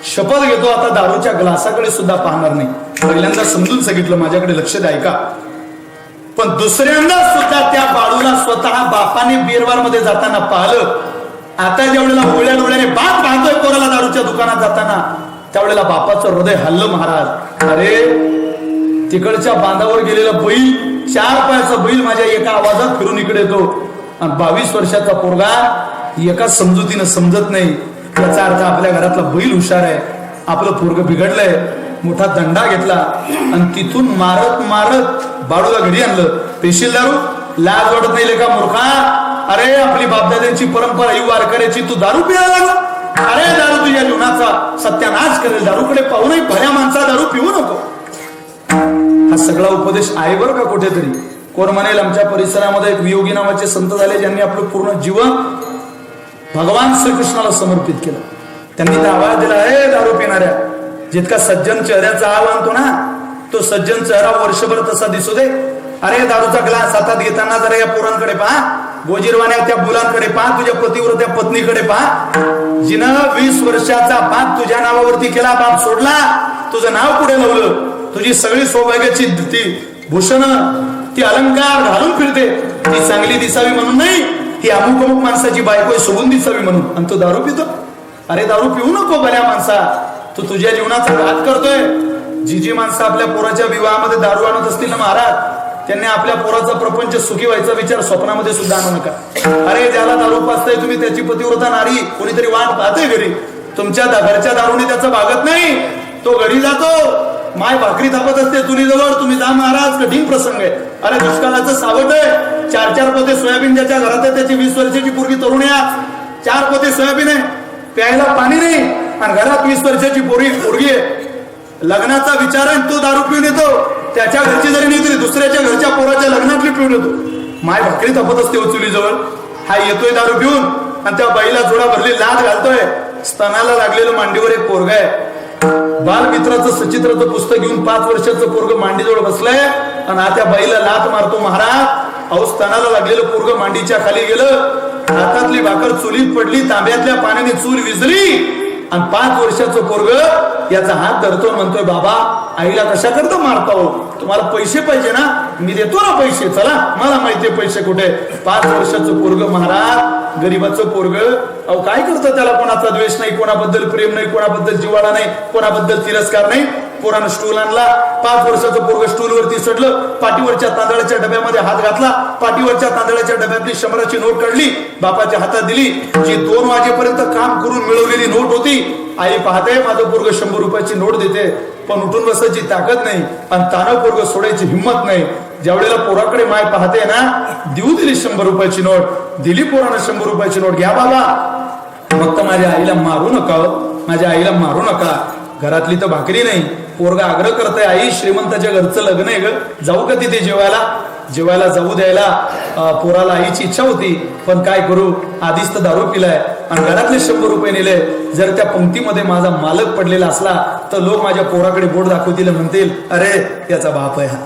शपथ घेतो आता दारूच्या ग्लासाकडे सुद्धा पाहणार नाही. पहिल्यांदा समजून सांगितलं, माझ्याकडे लक्ष द्या ऐका. पण दुसऱ्यांदा सुद्धा त्या बाळूला स्वतः बापाने बिअरबार मध्ये जाताना पाहिलं. आता ज्यावेळेला ओळ्या डोळ्याने बाप पाहतोय पोराला दारूच्या दुकानात जाताना, त्यावेळेला बापाचं हृदय हल्लं. महाराज, अरे तिकडच्या बांधावर गेलेला बैल, 4 पायाचा बैल माझ्या एका आवाजात फिरून इकडे येतो, आणि 22 वर्षाचा पोरगा एका समजुतीनं समजत नाही. याचा अर्थ आपल्या घरातला बैल हुशार आहे, आपलं पोरग बिघडलंय. मोठा दंडा घेतला आणि तिथून मारत मारत बाळूला घरी आणलं. पेशील दारू, लाज वाटत नाही का मूर्खा? अरे आपली बापदाद्यांची परंपरा ही वारकऱ्याची, तू दारू प्यायला लागला? अरे दारू तुझ्या जीवनाचा सत्यानाश करेल, दारूकडे पाहू नये, भल्या माणसा दारू पिऊ नको. हा सगळा उपदेश आहे बरं का कुठेतरी. कोण म्हणेल आमच्या परिसरामध्ये एक वियोगी नावाचे संत झाले, ज्यांनी आपलं पूर्ण जीवन भगवान श्रीकृष्णाला समर्पित केलं. त्यांनी तर आवाज दिला, हे दारू पिणाऱ्या, जितका सज्जन चेहऱ्याचा आवाज आणतो ना, तो सज्जन चेहरा वर्षभर तसा दिसू दे. अरे दारूचा ग्लास हातात घेताना जरा या पोरांकडे पहा, गोजीरवाण्या त्या मुलांकडे पहा, तुझ्या पतीव्रत्या पत्नीकडे पहा. जिनं 20 वर्षाचा बाप तुझ्या नावावरती केला, बाप सोडला, तुझं नाव पुढे लावलं, तुझी सगळी सौभाग्याची ती भूषण, ती अलंकार घालून फिरते, ती चांगली दिसावी म्हणून नाही, ही अमुक अमुक माणसाची बायको शोभून दिसावी म्हणून, आणि तो दारू पितो. अरे दारू पिऊ नको भल्या माणसा, तू तुझ्या जीवनाचा घात करतोय. जी माणसं आपल्या पोराच्या विवाहामध्ये दारू आणत असतील ना महाराज, त्यांनी आपल्या पोराचा प्रपंच सुखी व्हायचा विचार स्वप्नामध्ये सुद्धा आणू नका. अरे ज्याला दारू पाजताय तुम्ही, त्याची पतिव्रता नारी कोणीतरी वाट पाहते घरी, तुमच्या घरच्या दारूने त्याचं भागत नाही. तो घरी जातो, माय भाकरी थापत असते चुलीजवळ, तुम्ही जा महाराज, कठीण प्रसंग आहे. अरे दुष्काळाचं सावट आहे, 4 पोते सोयाबीन ज्याच्या घरात आहे त्याची 20 वर्षाची पोरगी तरुण आहे, 4 पोते सोयाबीन आहे, प्यायला पाणी नाही, आणि घरात 20 वर्षाची पोरगी आहे. लग्नाचा विचार आहे, तो दारू पिऊन येतो, त्याच्या घरची जरी नाही तरी दुसऱ्याच्या घरच्या पोराच्या लग्नातली पिऊन येतो. माय भाकरी थापत असते चुलीजवळ, हा येतोय दारू पिऊन, आणि त्या बाईला जोडा भरली लाद घालतोय. स्तनाला लागलेलं मांडीवर एक पोरग आहे, बालमित्राचं सचित्राचं पुस्तक घेऊन 5 वर्षाचं पोरग मांडीजवळ बसलंय, आणि हा त्या बाईला लात मारतो. महाराज, अहो स्तनाला लागलेलं पोरग मांडीच्या खाली गेलं, हातातली भाकर चुलीत पडली, तांब्यातल्या पाण्याने चूल विजली, आणि 5 वर्षाचं पोरग याचा हात धरतो, म्हणतोय बाबा आईला कशा करता मारता हो, तुम्हाला पैसे पाहिजे ना, मी देतो ना पैसे, चला मला माहितीये पैसे कुठे. 5 वर्षाचं पोरग महाराज, गरीबाचं पोरग, अहो काय करतं, त्याला कोणाचा द्वेष नाही, कोणाबद्दल प्रेम नाही, कोणाबद्दल जिवाळा नाही, कोणाबद्दल तिरस्कार नाही. पोरानं स्टूल आणला, 5 वर्षाचं पोरग स्टूलवरती चढलं, पाठीवरच्या तांदळाच्या डब्यामध्ये हात घातला, पाठीवरच्या तांदळाच्या डब्यातली 100ची नोट काढली, बापाच्या हातात दिली. जी 2 वाजेपर्यंत काम करून मिळवलेली नोट होती, आई पाहते माझं पोरग 100 रुपयाची नोट देते, पण उठून बसायची ताकद नाही, आणि तानं पोरग सोडायची हिंमत नाही. ज्यावेळेला पोराकडे माय पाहते ना, देऊ दिली 100 रुपयाची नोट, दिली पोरानं 100 रुपयाची नोट, घ्या बाबा, फक्त माझ्या आईला मारू नका, माझ्या आईला मारू नका. घरातली तर भाकरी नाही, पोरगा आग्रह करताय, आई श्रीमंताच्या घरचं लग्न आहे ग, जाऊ का तिथे जेवायला जाऊ द्यायला. पोराला आईची इच्छा होती, पण काय करू, आधीच तर दारू पिलाय, आणि घरातले 100 रुपये नेले. जर त्या पंक्तीमध्ये माझा मालक पडलेला असला तर लोक माझ्या पोराकडे बोट दाखवतील, म्हणतील अरे याचा बाप आहे हा.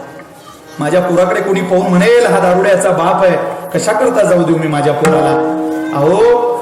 माझ्या पोराकडे कोणी पाहून म्हणेल हा दारुड्याचा बाप आहे, कशा करता जाऊ देऊ मी माझ्या पोराला. अहो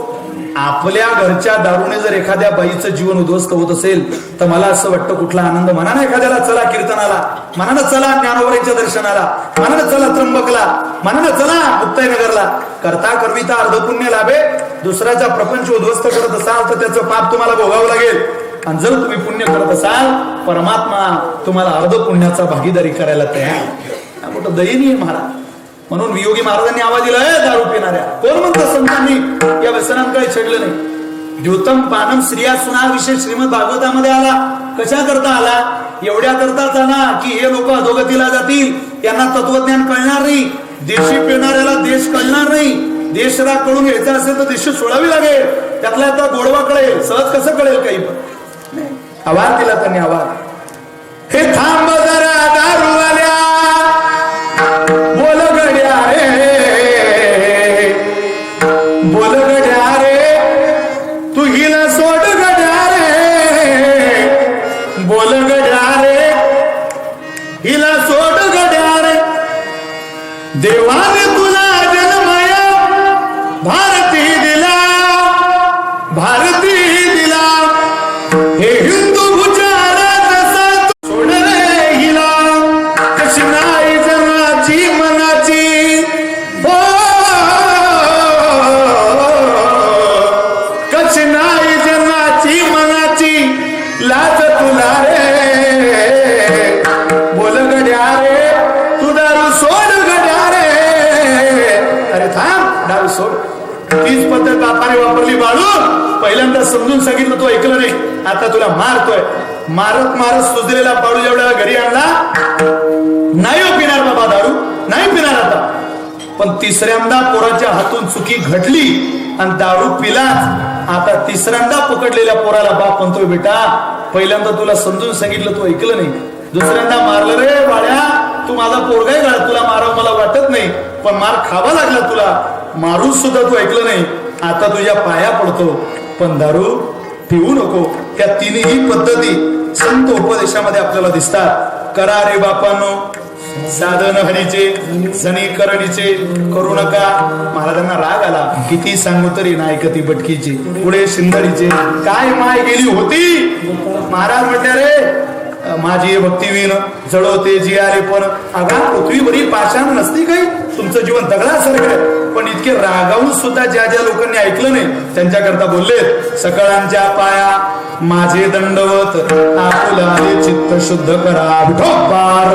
आपल्या घरच्या दारूने जर एखाद्या बाईचं जीवन उद्ध्वस्त होत असेल तर मला असं वाटतं कुठला आनंद. म्हणा ना एखाद्याला चला कीर्तनाला, म्हणा ना चला ज्ञानोबरांच्या दर्शनाला, म्हणा ना चला त्र्यंबकला, म्हणा ना चला मुक्ताईनगरला. करता करविता अर्धपुण्य लाभे. दुसऱ्याचा प्रपंच उद्ध्वस्त करत असाल तर त्याचं पाप तुम्हाला भोगावं लागेल, आणि जर तुम्ही पुण्य करत असाल परमात्मा तुम्हाला अर्धपुण्याचा भागीदारी करायला तयार. मोठं दयनीय महाराज. म्हणून वियोगी महाराजांनी आवाज दिला, दारू पिणाऱ्या. कोण म्हणतं संतांनी या व्यसनांकडे छेडलं नाही. द्योतम पानम स्त्रिया सुना विषय श्रीमद भागवतामध्ये आला. कशा करता आला? एवढ्या करताच आला की हे लोक अधोगतीला जातील, यांना तत्वज्ञान कळणार नाही, देशी पिणाऱ्याला देश कळणार नाही. देशरा कळून घ्यायचा असेल तर देश सोडावी लागेल, त्यातला आता गोडवा कळेल, सहज कसं कळेल काही पण. आवाज दिला त्यांनी, आवाज. हे थांब जरा दारूवाल्या बोल गड्या रे बोल गड्या रे तू हिला सोड गड्या रे बोल गड्या रे हिला सोड गड्या रे देवाने तुला जन्मया भारती दिला भारती दिला हे हिंदू भुजारात सोड रे हिला कशी नाही जनाची मनाची हो कशी नाही जनाची मनाची लाज तुला रे बोल गड्या रे तू दारू सोड गड्या रे अरे थांब दारू सोड तीच पद्धत बापाने वापरली बाळू पहिल्यांदा समजून सांगितलं तू ऐकलं नाही आता तुला मारतोय मारत मारत सुजलेला बाळू जेवढ्या घरी आणला नाही हो पिणार बाबा दारू नाही पिणार आता पण तिसऱ्यांदा पोराच्या हातून चुकी घडली आणि दारू पिलाच आता तिसऱ्यांदा पकडलेल्या पोराला बाप म्हणतोय बेटा पहिल्यांदा तुला समजून सांगितलं तू ऐकलं नाही दुसऱ्यांदा मारलं रे बाळ्या तू माझा पोरगाय गाळ तुला मारावं मला वाटत नाही पण मार खावा लागला तुला मारून सुद्धा तू ऐकलं नाही आता तुझ्या पाया पडतो पण दारू पिऊ नको त्या तिन्ही पद्धती संत उपदेशामध्ये आपल्याला दिसतात करा रे बापांनो साधन हरीचे जणी करणीचे करू नका महाराजांना राग आला किती सांगू तरी नाही ऐकती बटकीची पुढे शिंदरीचे काय माय गेली होती महाराज म्हटले रे माझी भक्तीवीन जळवते जी आले पण अगा पृथ्वीवरील पाषाण नसती काही तुमचं जीवन दगडासारखं आहे पण इतके रागावून सुद्धा ज्या ज्या लोकांनी ऐकलं नाही त्यांच्याकरता बोलले सकाळांच्या पाया माझे दंडवत आपुला चित्त शुद्ध करा विठोबार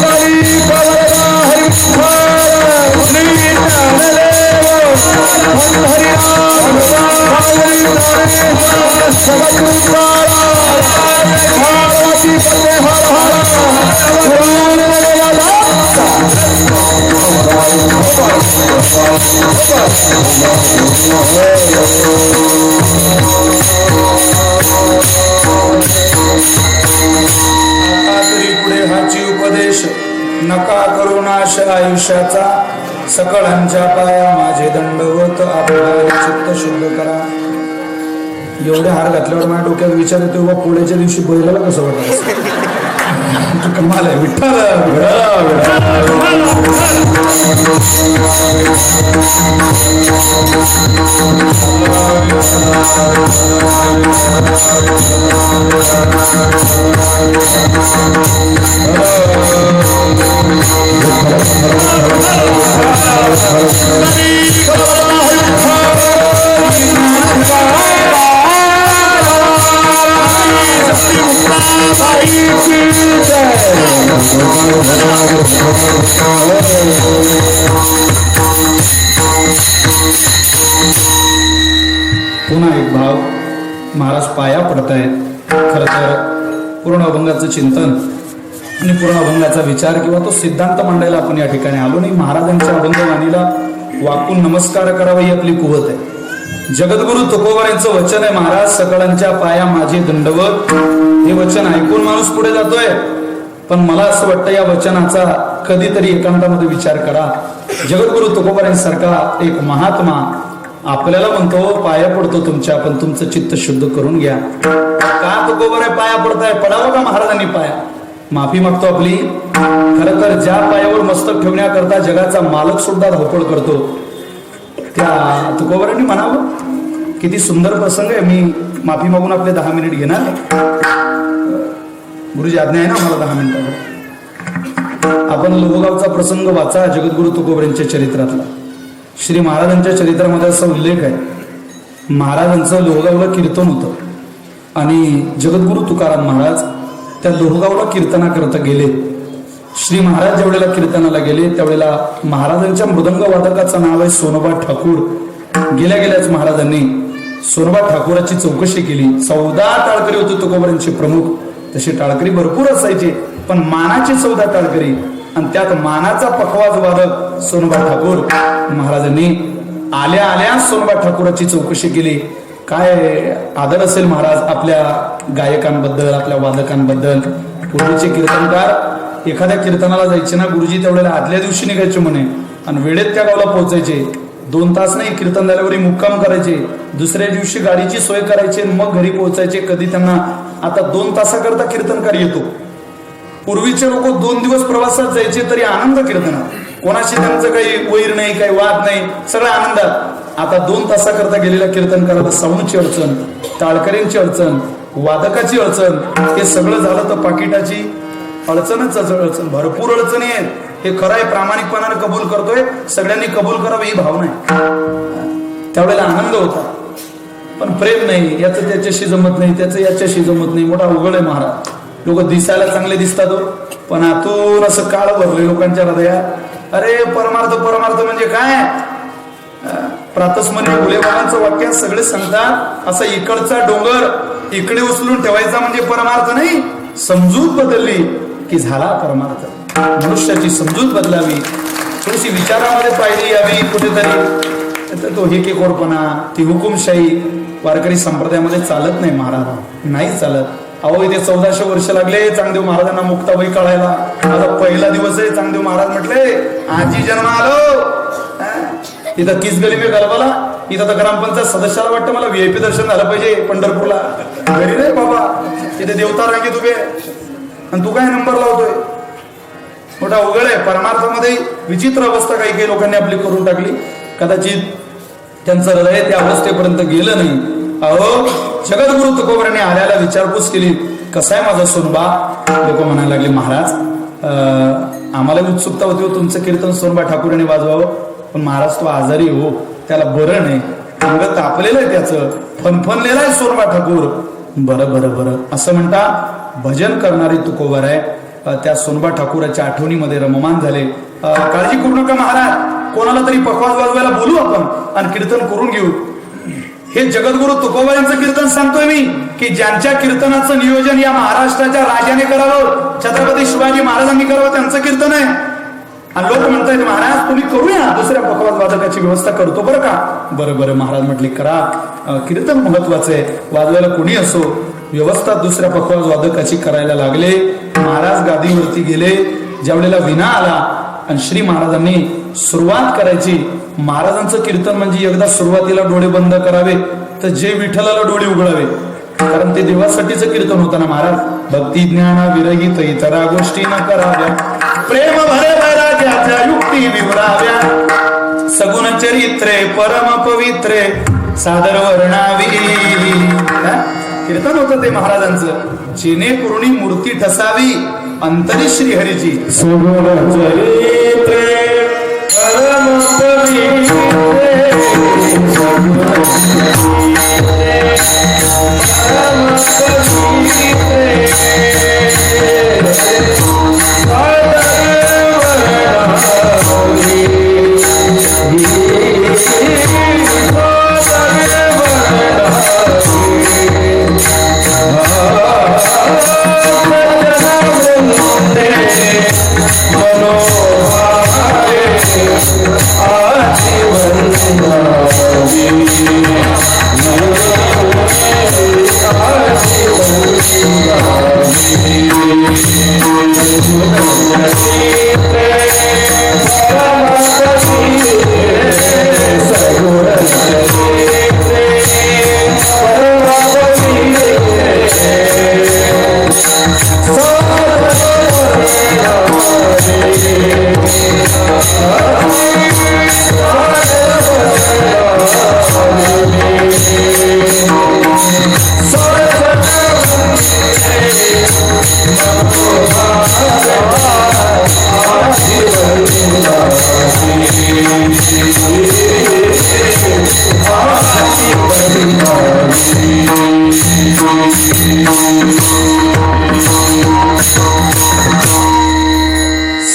ताली वाजवा हरि तरी पुढे हाची उपदेश नका करू नाश आयुष्याचा सकळांच्या पाया माझे दंडवत आपला चित्त शुद्ध करा. एवढे हार घातल्यावर माझ्या डोक्यात विचार येतो बा पोळ्याच्या दिवशी बैलाला कसं वाटायचं. कमाल आहे विठ्ठल. पुन्हा एक भाव महाराज पाया पडतायत. खर तर पूर्ण अभंगाचं चिंतन आणि पूर्ण अभंगाचा विचार किंवा तो सिद्धांत मांडायला आपण या ठिकाणी आलो नाही. महाराजांच्या अभंगवाणीला वाकून नमस्कार करावा ही आपली कुवत आहे. जगद्गुरु तुकोबर यांचं वचन आहे, महाराज सकळांच्या पाया माझे दंडवत. हे वचन ऐकून माणूस पुढे जातोय, पण मला असं वाटतं या वचनाचा कधीतरी एकांतामध्ये विचार करा. जगद्गुरु तुकोबर यांसारखा एक महात्मा आपल्याला म्हणतो पाया पडतो तुमच्या, पण तुमचं चित्त शुद्ध करून घ्या. का तुकोबर आहे पाया पडताय? पडावं का महाराजांनी पाया? माफी मागतो आपली. खरं तर ज्या पायावर मस्तक ठेवण्याकरता जगाचा मालक सुद्धा धावपळ करतो, त्या तुकोबरांनी म्हणावं. किती सुंदर प्रसंग आहे. मी माफी मागून आपले 10 मिनिट घेणार. गुरुजी आज्ञा आहे ना मला 10 मिनिटावर. आपण लोहगावचा प्रसंग वाचा जगद्गुरु तुकोबर यांच्या चरित्रातला. श्री महाराजांच्या चरित्रामध्ये असा उल्लेख आहे, महाराजांचं लोहगावला कीर्तन होतं आणि जगद्गुरु तुकाराम महाराज त्या लोहगावला कीर्तनाकरता गेले. श्री महाराज ज्यावेळेला कीर्तनाला गेले त्यावेळेला महाराजांच्या मृदंग वादकाचं नाव आहे सोनोबा ठाकूर. गेल्या गेल्याच महाराजांनी सोनोबा ठाकूराची चौकशी केली. 14 टाळकरी होते तुकोबरांचे प्रमुख. तसे टाळकरी भरपूर असायचे, पण मानाचे 14 टाळकरी आणि त्यात मानाचा पखवाज वादक सोनोबा ठाकूर. महाराजांनी आल्या आल्या सोनोबा ठाकूराची चौकशी केली. काय आदर असेल महाराज आपल्या गायकांबद्दल, आपल्या वादकांबद्दल. पूर्वीचे कीर्तनकार एखाद्या कीर्तनाला जायचे ना गुरुजी त्यावेळेला आदल्या दिवशी निघायचे म्हणे आणि वेळेत त्या गावाला पोहोचायचे. 2 तास नाही, कीर्तन झाल्यावर मुक्काम करायचे. दुसऱ्या दिवशी गाडीची सोय करायची मग घरी पोहोचायचे. कधी त्यांना आता 2 तासाकरता कीर्तनकार येतो. पूर्वीचे लोक 2 दिवस प्रवासात जायचे तरी आनंद कीर्तनात. कोणाशी त्यांचं काही वैर नाही, काही वाद नाही, सगळं आनंदात. आता 2 तासाकरता गेलेल्या कीर्तनकाराला साऊंडची अडचण, टाळकऱ्यांची अडचण, वादकाची अडचण, हे सगळं झालं तर पाकिटाची अडचणच अडचण. भरपूर अडचणी आहेत. हे खरं आहे, प्रामाणिकपणाने कबूल करतोय. सगळ्यांनी कबूल करावं ही भावना आहे. त्यावेळेला आनंद होता, पण प्रेम नाही. याचं त्याच्याशी जमत नाही, त्याचं याच्याशी जमत नाही. मोठा उघड आहे महाराज. लोक दिसायला चांगले दिसतात पण आतून असं काळ भरले लोकांच्या हृदयात. अरे परमार्थ परमार्थ म्हणजे काय? प्रातस्मरणीय भोलेबाबांचं वाक्य सगळे सांगतात, असा इकडचा डोंगर इकडे उचलून ठेवायचा म्हणजे परमार्थ नाही. समजूत बदलली की झाला परमार्थ. मनुष्याची समजूत बदलावी, थोडीशी विचारामध्ये पाहिली यावी कुठेतरी. तो हेकेखोरपणा, ती हुकुमशाही वारकरी संप्रदायामध्ये चालत नाही महाराज, नाही चालत. अहो इथे 1400 वर्ष लागले चांगदेव महाराजांना मुक्ताबाई कळायला. आता पहिला दिवस आहे. चांगदेव महाराज म्हटले आजी जन्म आलो. इथं किस गली में गलबाला. इथं तर ग्रामपंचायत सदस्याला वाटतं मला VIP दर्शन झालं पाहिजे पंढरपूरला. घरी नाही बाबा, इथे देवता रांगेत उभे आणि तू काय नंबर लावतोय? मोठा उघड आहे. परमार्थामध्ये विचित्र अवस्था काही काही लोकांनी आपली करून टाकली. कदाचित त्यांचं हृदय त्या अवस्थेपर्यंत गेलं नाही. अहो जगद्गुरु तुकोबरांनी आल्याला विचारपूस केली, कसा आहे माझा सोनबा? लोक म्हणायला लागले महाराज आम्हाला उत्सुकता होती तुमचं कीर्तन सोनबा ठाकूरांनी वाजवावं, पण महाराज तो आजारी हो, त्याला बरं नाही, अंग तापलेलं आहे, त्याचं फनफनलेलं आहे सोनबा ठाकूर. बरं बरं बरं असं म्हणता भजन करणारे तुकोबर आहे. त्या सोनबा ठाकूराच्या आठवणीमध्ये रममान झाले. काळजी करू नका महाराज, कोणाला तरी पखवाज वाजवायला बोलू आपण आणि कीर्तन करून घेऊ. हे जगद्गुरु तुकोबांचं कीर्तन सांगतोय मी, की ज्यांच्या कीर्तनाचं नियोजन या महाराष्ट्राच्या राजाने करावं, छत्रपती शिवाजी महाराजांनी करावं, त्यांचं कीर्तन आहे. आणि लोक म्हणतायत महाराज तुम्ही करूया, दुसऱ्या पखवाज वादकाची व्यवस्था करतो बरं का. बरं बरं महाराज म्हटले करा, कीर्तन महत्वाचं आहे, वाजवायला कोणी असो. व्यवस्था दुसऱ्या पखवाज वादकाची करायला लागले. महाराज गादीवरती गेले. ज्यावेळेला विना आला आणि श्री महाराजांनी सुरुवात करायची. महाराजांचं कीर्तन म्हणजे एकदा सुरुवातीला डोळे बंद करावे तर जे विठ्ठलाला डोळे उघडावे, कारण ते देवासाठीच कीर्तन होतं ना महाराज. भक्ती ज्ञाना विरहित इतरा गोष्टी न कराव्या, प्रेम भरे वैराग्याच्या युक्ती विवराव्या, सगुण चरित्रे परम पवित्रे सादर वर्णावी. कीर्तन होतं ते महाराजांचं. जेणेकरून मूर्ती ठसावी अंतरी श्रीहरीची. सगुण चरित्रे परम पवित्रे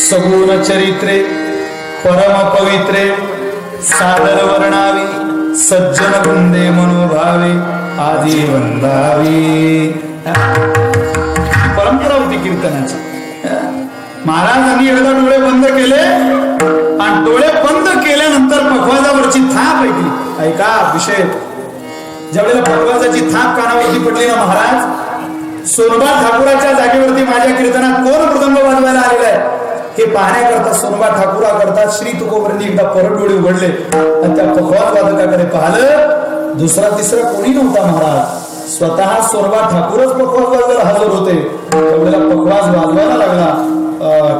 सगुण चरित्रे परम पवित्रे सादर वर्णावी, सज्जन वंदे मनोभावे आधी वंदावी. परंपरा होती कीर्तनाची. महाराजांनी एकदा डोळे बंद केले आणि डोळे बंद केल्यानंतर पखवाजावरची थाप ऐकली. ऐका विषय, ज्यावेळेला पखवाजाची थाप कानावरती पडली ना महाराज, सोनबा ठाकुराच्या जागेवरती माझ्या कीर्तनात कोण मृदंग वाजवायला आलेला आहे हे पाहण्याकरता सोनबा ठाकुरा करता श्री तुकोबांनी एकदा परत डोळे उघडले आणि त्या पखवाज वादकाकडे पाहिलं. दुसरा तिसरा कोणी नव्हता महाराज, स्वतः सोनबा ठाकूरच पखवाज वाजवायला हजर होते. त्यावेळेला पखवाज वाजवायला लागला.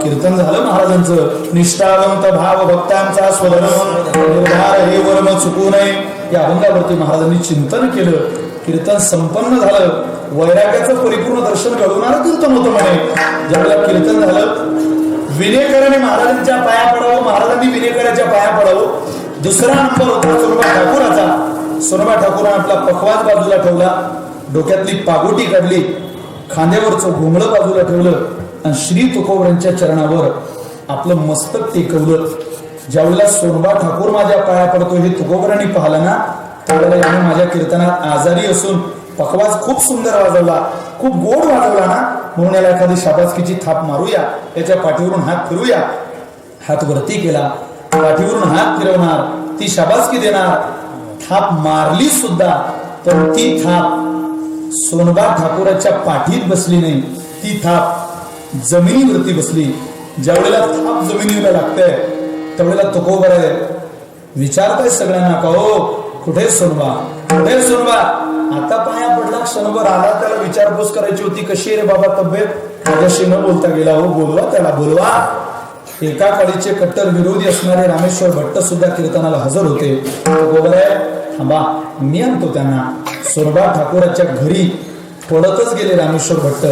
कीर्तन झालं महाराजांचं. निष्ठावंत भाव भक्तांचा स्वधर्म निर्धार हे वर्म चुकू नये या अभंगावरती महाराजांनी चिंतन केलं. कीर्तन संपन्न झालं. वैराग्याचं परिपूर्ण दर्शन घडवणारं कीर्तन होतं म्हणे. ज्यावेळेला कीर्तन झालं, विनेकराने महाराजांच्या पाया पडावं, महाराजांनी विनेकराच्या पाया पडावं. दुसरा नंबर होता सोनबा ठाकूराचा. सोनबा ठाकूराने आपला पखवाज बाजूला ठेवला, डोक्यातली पागोटी काढली, खांद्यावरचं घोंगडं बाजूला ठेवलं आणि श्री तुकोबांच्या चरणावर आपलं मस्तक टेकवलं. ज्यावेळेला सोनबा ठाकूर माझ्या पाया पडतो हे तुकोबांनी पाहिलं ना, त्यावेळेला याने माझ्या कीर्तनात आजारी असून पखवाज खूप सुंदर वाजवला, खूप गोड वाजवला ना, म्हणून याला एखादी शाबासकीची थाप मारूया, त्याच्या पाठीवरून हात फिरूया. हात वरती केला, पाठीवरून हात फिरवणार, ती शाबासकी देणार. थाप मारली सुद्धा तर ती थाप सोनबा ठाकूराच्या पाठीत बसली नाही, ती थाप जमिनीवरती बसली. ज्यावेळेला थाप जमिनीला लागते त्यावेळेला तुकोबा विचारताय सगळ्यांना का हो कुठे सोनबा, कुठे सोनबा. आता पाया पडला, क्षणभर आला, त्याला विचारपूस करायची होती, कशी रे बाबा तब्येत. माझ्याशी न बोलता गेला. हो बोलवा त्याला, बोलवा. एका काळीचे कट्टर विरोधी असणारे रामेश्वर भट्ट सुद्धा कीर्तनाला हजर होते. थांबा मी आणतो त्यांना. सोनबा ठाकूराच्या घरी पडतच गेले रामेश्वर भट्ट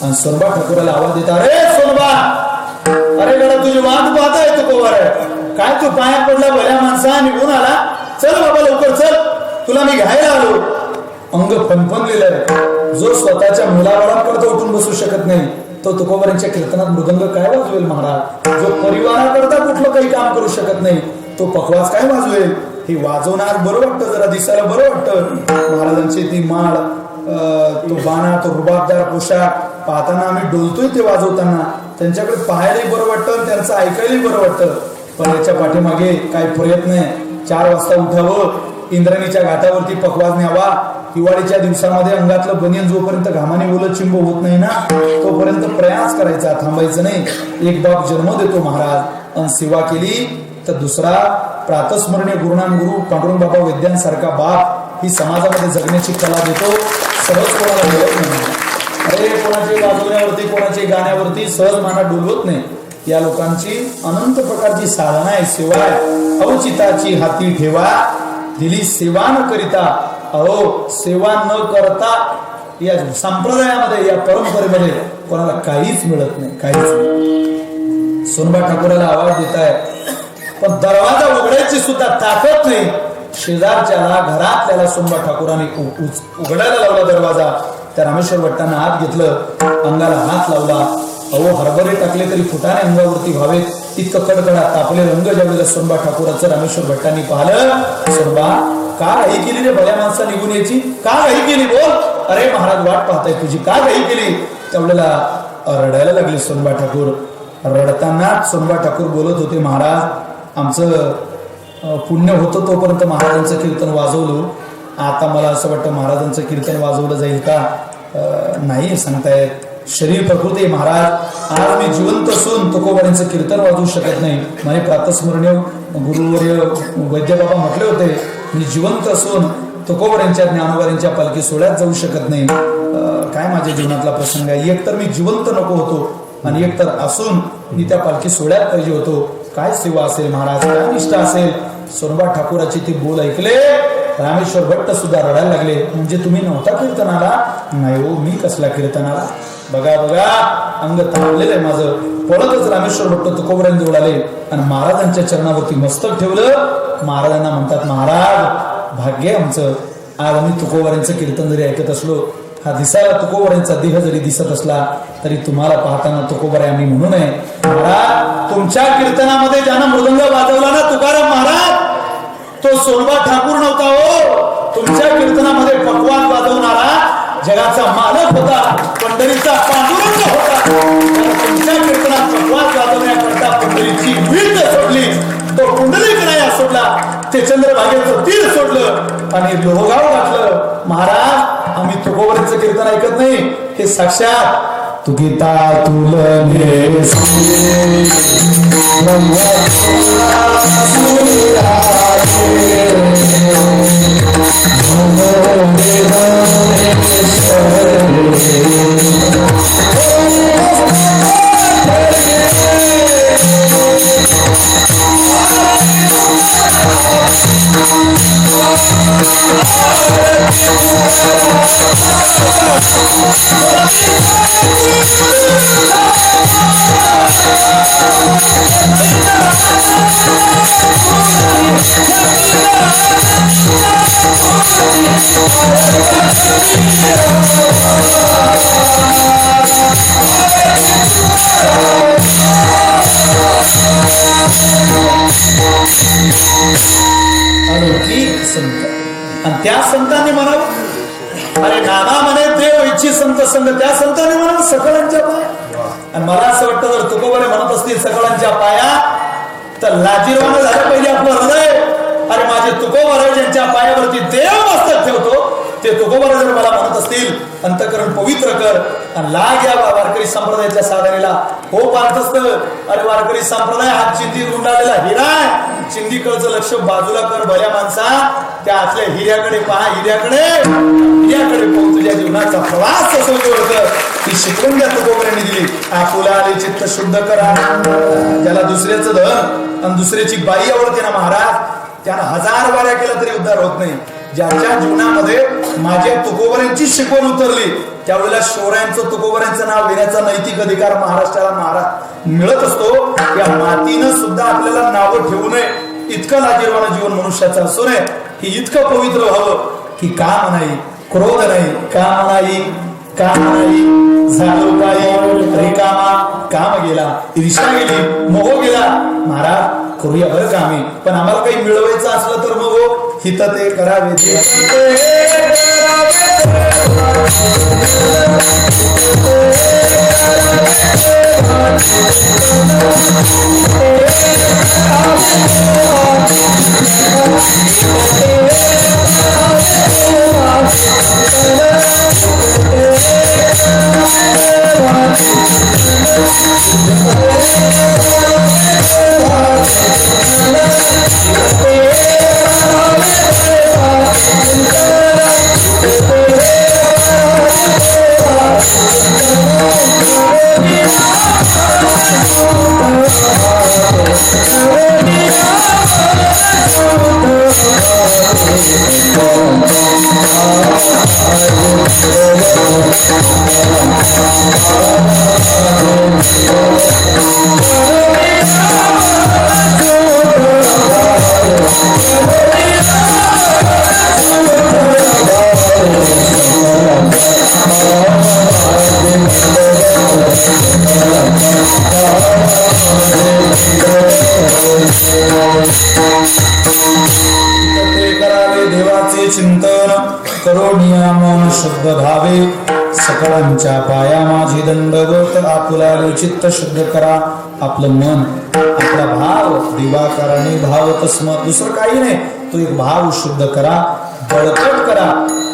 आणि सोनबा ठाकूराला आवाज देता, अरे सोनबा, अरे गडा तुझी वाट पाहता येतो कोवर काय, तू पाया पडला भल्या माणसा, निघून आला, चल बाबा लवकर चल, तुला मी घ्यायला आलो. अंग फनफनलेलं आहे. जो स्वतःच्या मुलाबाळांकरता उठून बसू शकत नाही तो तुकोबांच्या कीर्तनात मृदंग काय वाजवेल महाराज. जो परिवाराकरता कुठलं काही काम करू शकत नाही तो पखवाज काय वाजवेल. हे वाजवणार बरं वाटतं, जरा दिसायला बरं वाटतं. महाराजांची ती माळ, तो बाणा, तो रुबाबदार पोशाख पाहताना आम्ही डोलतोय ते वाजवताना. त्यांच्याकडे पाहायलाही बरं वाटतं, त्यांचं ऐकायलाही बरं वाटतं. पण याच्या पाठीमागे काय प्रयत्न आहे. 4 वाजता उठावं, इंद्राणीच्या घाटावरती पकवाज न्यावा. दिवाळीच्या दिवसामध्ये अंगातलं बनियन जोपर्यंत घामाने ओलं चिंब होत नाही ना, तोपर्यंत प्रयास करायचा, थांबायचं नाही. एक बाप जन्म देतो महाराज आणि सेवा केली तर दुसरा प्रातस्मरणीय गुरुनाम गुरु पांडुरंग बाबा वैद्यांसारखा बाप ही समाजामध्ये जगण्याची कला देतो. सहज कोणाला मिळत नाही. अरे कोणाचे वाजवण्यावरती, कोणाचे गाण्यावरती सहज माना डोलवत नाही. या लोकांची अनंत प्रकारची साधना आहे, सेवा आहे. अवचिताची हाती ठेवा, दिली सेवा न करिता. अहो सेवा न करता या संप्रदायामध्ये, या परंपरेमध्ये कोणाला काहीच मिळत नाही, काहीच नाही. सोनबा ठाकूराला आवाज देत आहे, पण दरवाजा उघडायची सुद्धा ताकद नाही. शेजारच्याला, घरातल्याला सोनबा ठाकूरांनी उघडायला लावला दरवाजा. त्या रामेश्वर भट्टांना हात घेतलं, अंगाला हात लावला. अहो हरभरे टाकले तरी फुटाने अंगावरती व्हावेत, इतकं कडकडात तापले रंग ज्यावेळेला सोनबा ठाकूराचं रामेश्वर भट्टांनी पाहिलं. सोनबा का घाई केली रे भल्या माणसा निघून यायची, का घाई केली बोल. अरे महाराज वाट पाहताय तुझी, का घाई केली. त्यावेळेला रडायला लागले सोनबा ठाकूर. रडताना सोनबा ठाकूर बोलत होते, महाराज आमचं पुण्य होतं तोपर्यंत महाराजांचं कीर्तन वाजवलं. आता मला असं वाटतं महाराजांचं कीर्तन वाजवलं जाईल का, नाही सांगतायत. शरीर प्रकृती महाराज, आज मी जिवंत असून तुकोबारांचं कीर्तन वाजवू शकत नाही. माझे प्रातस्मरणीय गुरुवर्य वैद्यबाबा म्हटले होते, मी जिवंत असून तुकोबारांच्या ज्ञानोबारांच्या पालखी सोहळ्यात जाऊ शकत नाही. काय माझ्या जीवनातला प्रसंग आहे. एक तर मी जिवंत नको होतो आणि एक तर असून मी त्या पालखी सोहळ्यात पाहिजे होतो. काय सेवा असेल महाराज, काय निष्ठा असेल. सोनबा ठाकूराची ते बोल ऐकले, रामेश्वर भट्ट सुद्धा रडायला लागले. म्हणजे तुम्ही नव्हता कीर्तनाला. नाही हो, मी कसला कीर्तनाला. बघा बघा अंग थांबलेलं आहे माझं. परतच रामेश्वर भट्ट तुकोबारांजवळ आले आणि महाराजांच्या चरणावरती मस्तक ठेवलं. महाराजांना म्हणतात, महाराज भाग्य आमचं, आज आम्ही तुकोबारांचं कीर्तन जरी ऐकत असलो, हा दिसायला तुकोबारांचा देह जरी दिसत असला तरी तुम्हाला पाहताना तुकोबारे आम्ही म्हणू नये. महाराज तुमच्या कीर्तनामध्ये ज्यानं मृदंग वाजवला ना तुकाराम महाराज, तो सोनबा ठाकूर नव्हता हो. तुमच्या कीर्तनामध्ये पकवान वाजवणारा जगाचा मालक होता, पंढरीचा पांडुरंग होता. तुमच्या कीर्तनात पकवान वाजवण्याकरता पंढरीची वीट सोडली, तो पुंडलिक नाही सोडला, ते चंद्रभागेचं तीर सोडलं आणि लोहगाव घातलं. महाराज आम्ही तुकोबारांचं कीर्तन ऐकत नाही, हे साक्षात तुकिता तुलने अलौकिक संत. आणि त्या संतांनी म्हणावं, अरे नाना म्हणे देव इच्छी संत संघ, त्या संतांनी म्हणावं सकळांच्या पाया. आणि मला असं वाटतं जर तुकोबारे म्हणत असतील सकळांच्या पाया, तर लाजीरवानं झालं पाहिजे आपलं हृदय. अरे माझे तुकोबारे ज्यांच्या पायावरती देव मस्तक ठेवतो, ते तुकोबारे जर मला म्हणत असतील अंतकरण पवित्र कर आणि लाग या वारकरी संप्रदायाच्या साधनेला. हो पार्थस्थ, अरे वारकरी संप्रदाय हा चिंधी गुंडाळलेला हिरा आहे. चिंधीकडचं लक्ष बाजूला कर भल्या माणसा, त्या आतल्या हिऱ्याकडे पहा. हिऱ्याकडे पाहून तुझ्या जीवनाचा प्रवास असं होतं. ती शिकवून द्या तुकोबारांनी दिली. आपुला आले चित्त शुद्ध करा. ज्याला दुसऱ्याचं धन आणि दुसऱ्याची बाई आवडते ना महाराज, त्यानं 1000 वाऱ्या केला तरी उद्धार होत नाही. ज्याच्या जीवनामध्ये माझ्या तुकोबारांची शिकवण उतरली, त्यावेळेला शिवरायांचं तुकोबारांचं नाव घेण्याचा नैतिक अधिकार महाराष्ट्राला महाराज मिळत असतो. या मातीनं सुद्धा आपल्याला नावं ठेवू नये. इतकं लाजीरवाणं जीवन मनुष्याचं असू नये की इतकं पवित्र व्हावं की काम नाही, क्रोध नाही, काम नाही, झालो काही रिकामा, काम गेला, ईर्ष्या गेली, मोह गेला. महाराज करूया बरं का आम्ही, पण आम्हाला काही मिळवायचं असलं तर मग हित ते करावे देवाचे चिंतन करो नियमन शुद्ध भावे सकळांच्या पाया माझी दंडवत आपुलाले चित्त शुद्ध करा आपलं मन आपला भाव दिवाकाराने भावत स्म दुसरं काही नाही तो एक भाव शुद्ध करा बळकट करा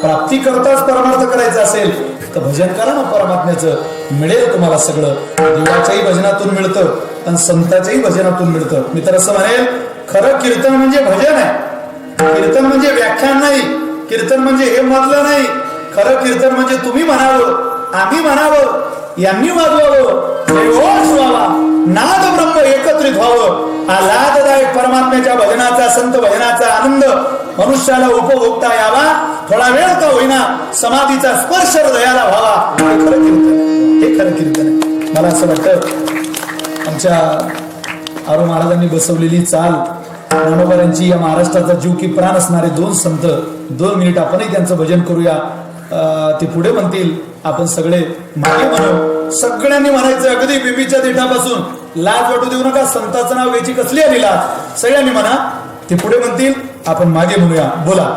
प्राप्ती करताच परमार्थ करायचा असेल तर भजन करा ना परमात्म्याचं मिळेल तुम्हाला सगळं देवाच्याही भजनातून मिळतं आणि संताच्याही भजनातून मिळतं मी तर असं म्हणेल खरं कीर्तन म्हणजे भजन आहे कीर्तन म्हणजे व्याख्यान नाही कीर्तन म्हणजे हे मधलं नाही खरं कीर्तन म्हणजे तुम्ही म्हणावं आम्ही म्हणावं यांनी वाजवावं जयघोष व्हावा नाद ब्रह्म एकत्रित व्हावं आल्हाददायक परमात्म्याच्या भजनाचा संत भजनाचा आनंद मनुष्याला उपभोगता यावा थोडा वेळ का होईना समाधीचा स्पर्श हृदयाला व्हावा हे खरं कीर्तन हे खरं कीर्तन आहे मला असं वाटतं आमच्या आरू महाराजांनी बसवलेली चाल ज्ञानोबांची या महाराष्ट्राचा जीव की प्राण असणारे दोन संत 2 मिनिट आपणही त्यांचं भजन करूया ते पुढे म्हणतील आपण सगळे मागे म्हणू सगळ्यांनी म्हणायचं अगदी बिबीच्या देठापासून लाज वाटू देऊ नका संताचं नाव याची कसली आली लाज सगळ्यांनी म्हणा ते पुढे म्हणतील आपण मागे म्हणूया बोला